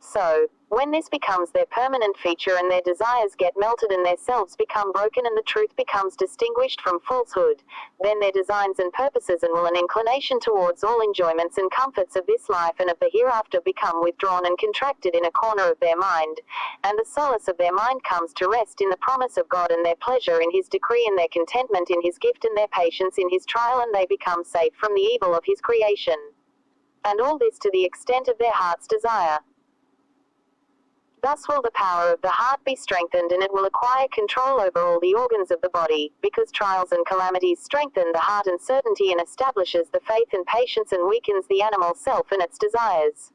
So, when this becomes their permanent feature and their desires get melted and their selves become broken and the truth becomes distinguished from falsehood, then their designs and purposes and will and inclination towards all enjoyments and comforts of this life and of the hereafter become withdrawn and contracted in a corner of their mind, and the solace of their mind comes to rest in the promise of God and their pleasure in his decree and their contentment in his gift and their patience in his trial, and they become safe from the evil of his creation. And all this to the extent of their heart's desire. Thus will the power of the heart be strengthened, and it will acquire control over all the organs of the body, because trials and calamities strengthen the heart and certainty and establishes the faith and patience and weakens the animal self and its desires.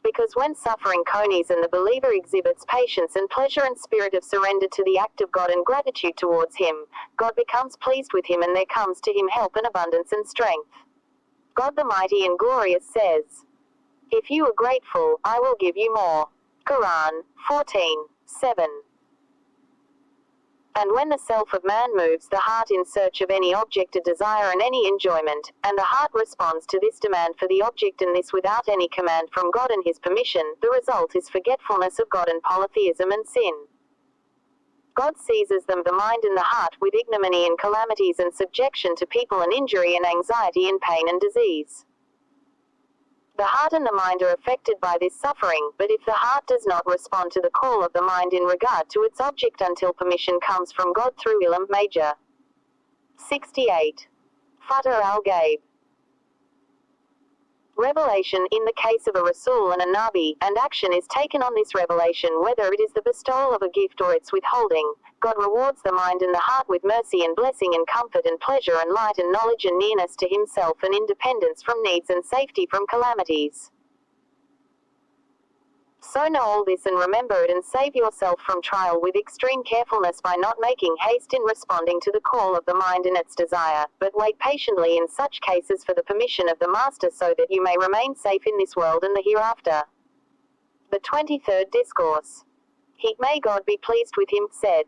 Because when suffering conies and the believer exhibits patience and pleasure and spirit of surrender to the act of God and gratitude towards him, God becomes pleased with him, and there comes to him help and abundance and strength. God the Mighty and Glorious says, "If you are grateful, I will give you more." Quran 14:7. And when the self of man moves the heart in search of any object of desire and any enjoyment, and the heart responds to this demand for the object, and this without any command from God and his permission, the result is forgetfulness of God and polytheism and sin. God seizes them, the mind and the heart, with ignominy and calamities and subjection to people and injury and anxiety and pain and disease. The heart and the mind are affected by this suffering, but if the heart does not respond to the call of the mind in regard to its object until permission comes from God through Ilm Major. 68. Futuh AL-GHAIB. Revelation, in the case of a Rasul and a Nabi, and action is taken on this revelation, whether it is the bestowal of a gift or its withholding. God rewards the mind and the heart with mercy and blessing and comfort and pleasure and light and knowledge and nearness to himself and independence from needs and safety from calamities. So know all this and remember it, and save yourself from trial with extreme carefulness by not making haste in responding to the call of the mind and its desire, but wait patiently in such cases for the permission of the Master, so that you may remain safe in this world and the hereafter. The 23rd Discourse. He, may God be pleased with him, said,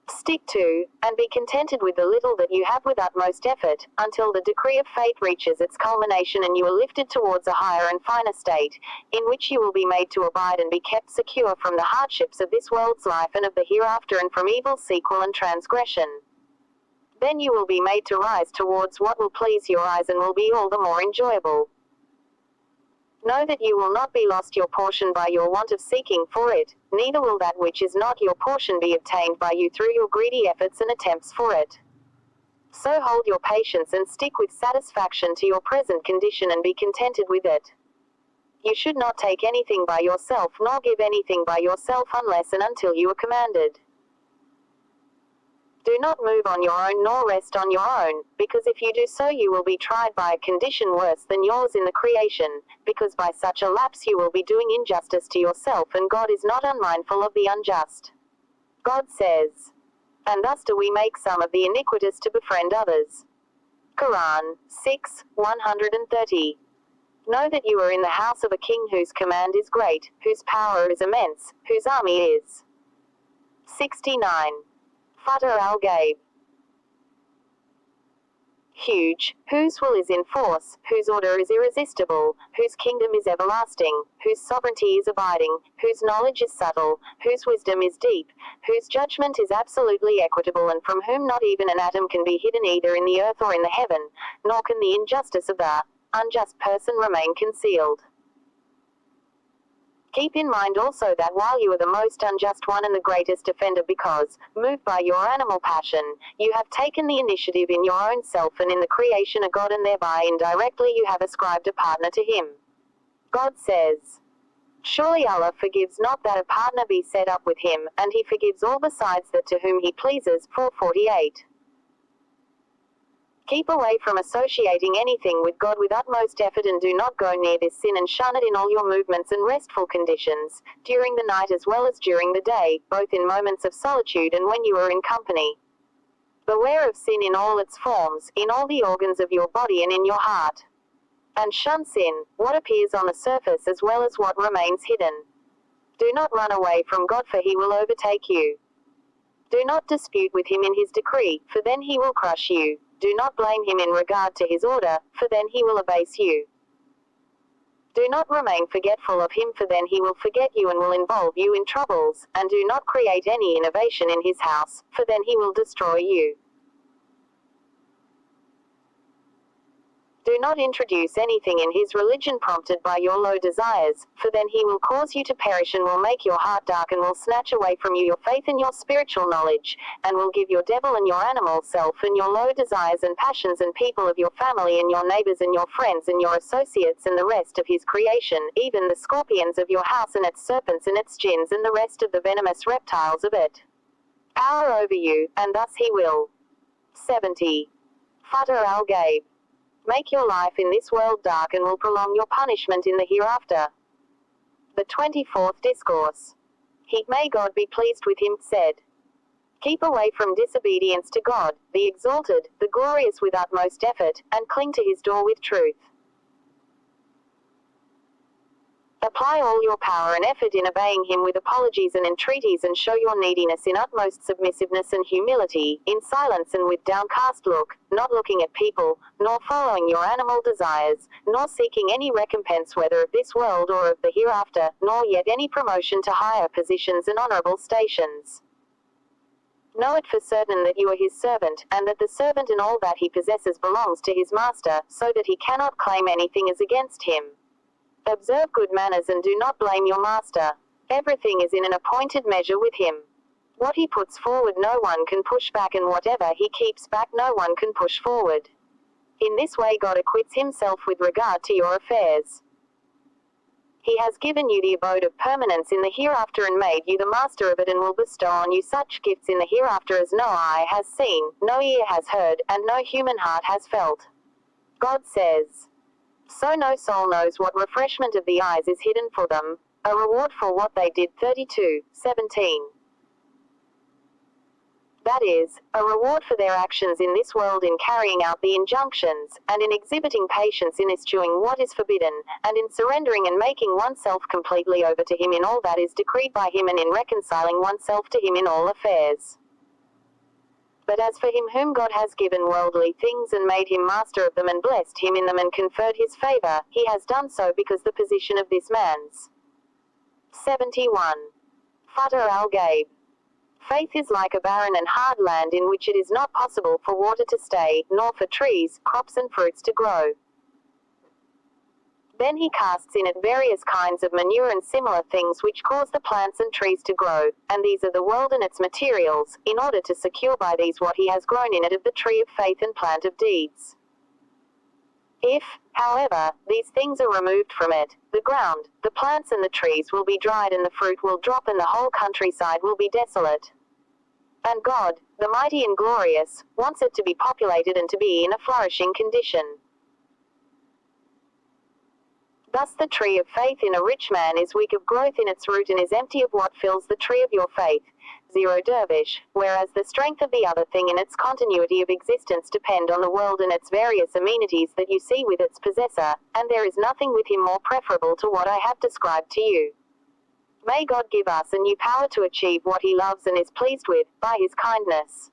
"Stick to, and be contented with the little that you have with utmost effort, until the decree of fate reaches its culmination and you are lifted towards a higher and finer state, in which you will be made to abide and be kept secure from the hardships of this world's life and of the hereafter, and from evil sequel and transgression. Then you will be made to rise towards what will please your eyes and will be all the more enjoyable. Know that you will not be lost your portion by your want of seeking for it, neither will that which is not your portion be obtained by you through your greedy efforts and attempts for it. So hold your patience and stick with satisfaction to your present condition and be contented with it. You should not take anything by yourself nor give anything by yourself unless and until you are commanded. Do not move on your own nor rest on your own, because if you do so you will be tried by a condition worse than yours in the creation, because by such a lapse you will be doing injustice to yourself, and God is not unmindful of the unjust. God says, "And thus do we make some of the iniquitous to befriend others." Quran 6:130. Know that you are in the house of a king whose command is great, whose power is immense, whose army is 69. Futuh AL-GHAIB. Huge, whose will is in force, whose order is irresistible, whose kingdom is everlasting, whose sovereignty is abiding, whose knowledge is subtle, whose wisdom is deep, whose judgment is absolutely equitable, and from whom not even an atom can be hidden either in the earth or in the heaven, nor can the injustice of the unjust person remain concealed. Keep in mind also that while you are the most unjust one and the greatest offender because, moved by your animal passion, you have taken the initiative in your own self and in the creation of God, and thereby indirectly you have ascribed a partner to Him. God says, "Surely Allah forgives not that a partner be set up with Him, and He forgives all besides that to whom He pleases." 448. Keep away from associating anything with God with utmost effort, and do not go near this sin, and shun it in all your movements and restful conditions, during the night as well as during the day, both in moments of solitude and when you are in company. Beware of sin in all its forms, in all the organs of your body and in your heart. And shun sin, what appears on the surface as well as what remains hidden. Do not run away from God, for He will overtake you. Do not dispute with Him in His decree, for then He will crush you. Do not blame Him in regard to His order, for then He will abase you. Do not remain forgetful of Him, for then He will forget you and will involve you in troubles, and do not create any innovation in His house, for then He will destroy you. Do not introduce anything in His religion prompted by your low desires, for then He will cause you to perish and will make your heart dark and will snatch away from you your faith and your spiritual knowledge, and will give your devil and your animal self and your low desires and passions and people of your family and your neighbors and your friends and your associates and the rest of His creation, even the scorpions of your house and its serpents and its jinns and the rest of the venomous reptiles of it, power over you, and thus He will. 70. Futuh AL-GHAIB. Make your life in this world dark and will prolong your punishment in the hereafter. The 24th Discourse. He, may God be pleased with him, said, "Keep away from disobedience to God, the exalted, the glorious, with utmost effort, and cling to His door with truth. Apply all your power and effort in obeying Him with apologies and entreaties, and show your neediness in utmost submissiveness and humility, in silence and with downcast look, not looking at people, nor following your animal desires, nor seeking any recompense whether of this world or of the hereafter, nor yet any promotion to higher positions and honorable stations. Know it for certain that you are His servant, and that the servant and all that he possesses belongs to his master, so that he cannot claim anything as against him. Observe good manners and do not blame your master. Everything is in an appointed measure with him. What he puts forward no one can push back, and whatever he keeps back no one can push forward. In this way God acquits Himself with regard to your affairs. He has given you the abode of permanence in the hereafter and made you the master of it, and will bestow on you such gifts in the hereafter as no eye has seen, no ear has heard, and no human heart has felt. God says, "So no soul knows what refreshment of the eyes is hidden for them, a reward for what they did." 32:17. That is, a reward for their actions in this world in carrying out the injunctions, and in exhibiting patience in eschewing what is forbidden, and in surrendering and making oneself completely over to Him in all that is decreed by Him, and in reconciling oneself to Him in all affairs. But as for him whom God has given worldly things and made him master of them and blessed him in them and conferred his favor, he has done so because the position of this man's. 71. Futuh AL-GHAIB. Faith is like a barren and hard land in which it is not possible for water to stay, nor for trees, crops and fruits to grow. Then he casts in it various kinds of manure and similar things which cause the plants and trees to grow, and these are the world and its materials, in order to secure by these what he has grown in it of the tree of faith and plant of deeds. If, however, these things are removed from it, the ground, the plants and the trees will be dried and the fruit will drop and the whole countryside will be desolate. And God, the mighty and glorious, wants it to be populated and to be in a flourishing condition. Thus the tree of faith in a rich man is weak of growth in its root and is empty of what fills the tree of your faith, zero dervish, whereas the strength of the other thing and its continuity of existence depend on the world and its various amenities that you see with its possessor, and there is nothing with him more preferable to what I have described to you. May God give us a new power to achieve what he loves and is pleased with, by his kindness.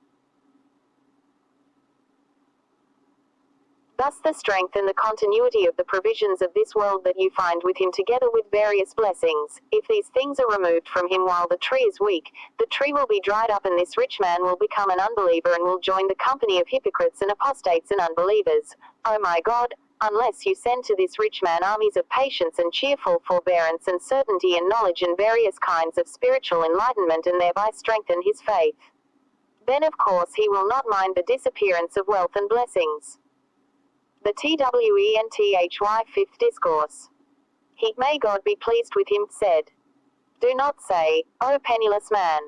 Thus the strength and the continuity of the provisions of this world that you find with him together with various blessings, if these things are removed from him while the tree is weak, the tree will be dried up and this rich man will become an unbeliever and will join the company of hypocrites and apostates and unbelievers. O my God, unless you send to this rich man armies of patience and cheerful forbearance and certainty and knowledge and various kinds of spiritual enlightenment and thereby strengthen his faith. Then of course he will not mind the disappearance of wealth and blessings. The TWENTHY Fifth Discourse. He, may God be pleased with him, said, do not say, O penniless man,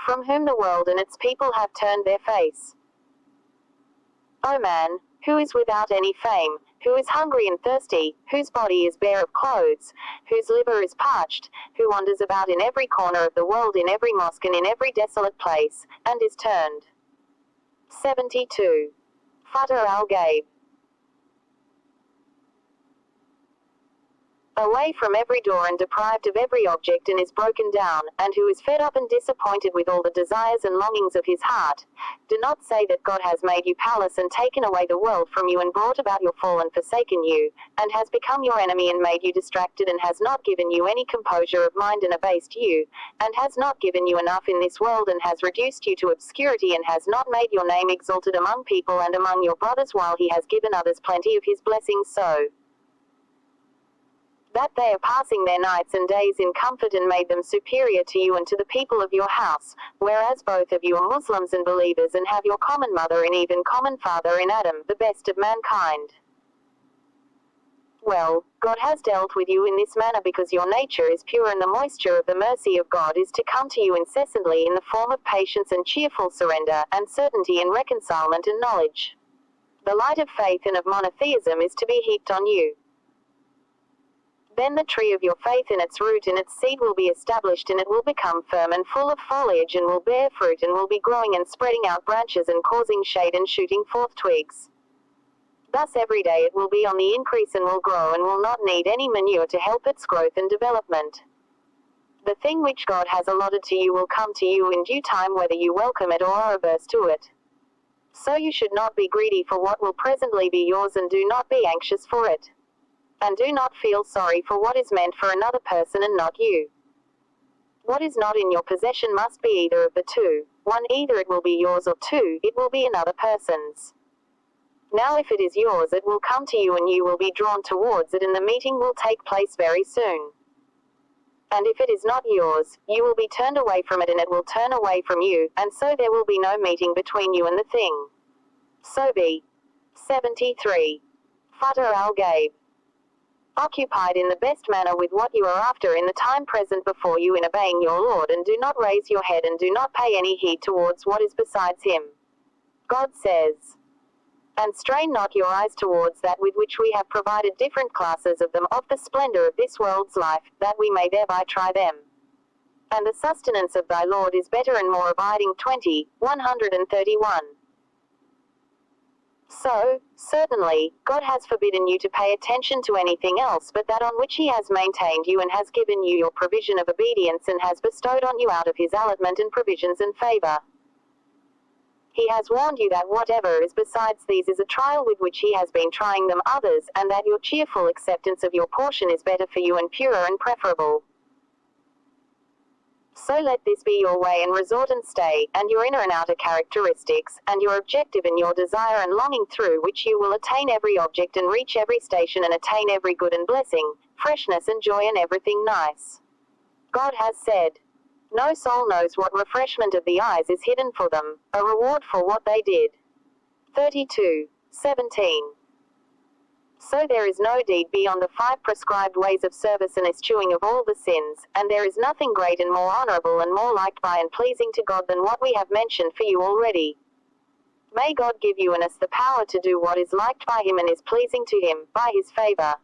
from whom the world and its people have turned their face. O man, who is without any fame, who is hungry and thirsty, whose body is bare of clothes, whose liver is parched, who wanders about in every corner of the world in every mosque and in every desolate place, and is turned. 72. Futuh AL-GHAIB. Away from every door and deprived of every object and is broken down, and who is fed up and disappointed with all the desires and longings of his heart, do not say that God has made you powerless and taken away the world from you and brought about your fall and forsaken you, and has become your enemy and made you distracted and has not given you any composure of mind and abased you, and has not given you enough in this world and has reduced you to obscurity and has not made your name exalted among people and among your brothers while he has given others plenty of his blessings so that they are passing their nights and days in comfort and made them superior to you and to the people of your house, whereas both of you are Muslims and believers and have your common mother and even common father in Adam, the best of mankind. Well, God has dealt with you in this manner because your nature is pure and the moisture of the mercy of God is to come to you incessantly in the form of patience and cheerful surrender, and certainty and reconcilement and knowledge. The light of faith and of monotheism is to be heaped on you. Then the tree of your faith in its root and its seed will be established and it will become firm and full of foliage and will bear fruit and will be growing and spreading out branches and causing shade and shooting forth twigs. Thus every day it will be on the increase and will grow and will not need any manure to help its growth and development. The thing which God has allotted to you will come to you in due time whether you welcome it or are averse to it. So you should not be greedy for what will presently be yours and do not be anxious for it. And do not feel sorry for what is meant for another person and not you. What is not in your possession must be either of the two, one either it will be yours or two, it will be another person's. Now if it is yours it will come to you and you will be drawn towards it and the meeting will take place very soon. And if it is not yours, you will be turned away from it and it will turn away from you, and so there will be no meeting between you and the thing. So be. 73. Futuh AL-GHAIB. Occupied in the best manner with what you are after in the time present before you in obeying your Lord and do not raise your head and do not pay any heed towards what is besides him. God says, and strain not your eyes towards that with which we have provided different classes of them of the splendor of this world's life, that we may thereby try them. And the sustenance of thy Lord is better and more abiding. 131. So, certainly, God has forbidden you to pay attention to anything else but that on which he has maintained you and has given you your provision of obedience and has bestowed on you out of his allotment and provisions and favor. He has warned you that whatever is besides these is a trial with which he has been trying them others, and that your cheerful acceptance of your portion is better for you and purer and preferable. So let this be your way and resort and stay, and your inner and outer characteristics, and your objective and your desire and longing through which you will attain every object and reach every station and attain every good and blessing, freshness and joy and everything nice. God has said, no soul knows what refreshment of the eyes is hidden for them, a reward for what they did. 32. 17. So there is no deed beyond the 5 prescribed ways of service and eschewing of all the sins, and there is nothing great and more honorable and more liked by and pleasing to God than what we have mentioned for you already. May God give you and us the power to do what is liked by Him and is pleasing to Him, by His favor.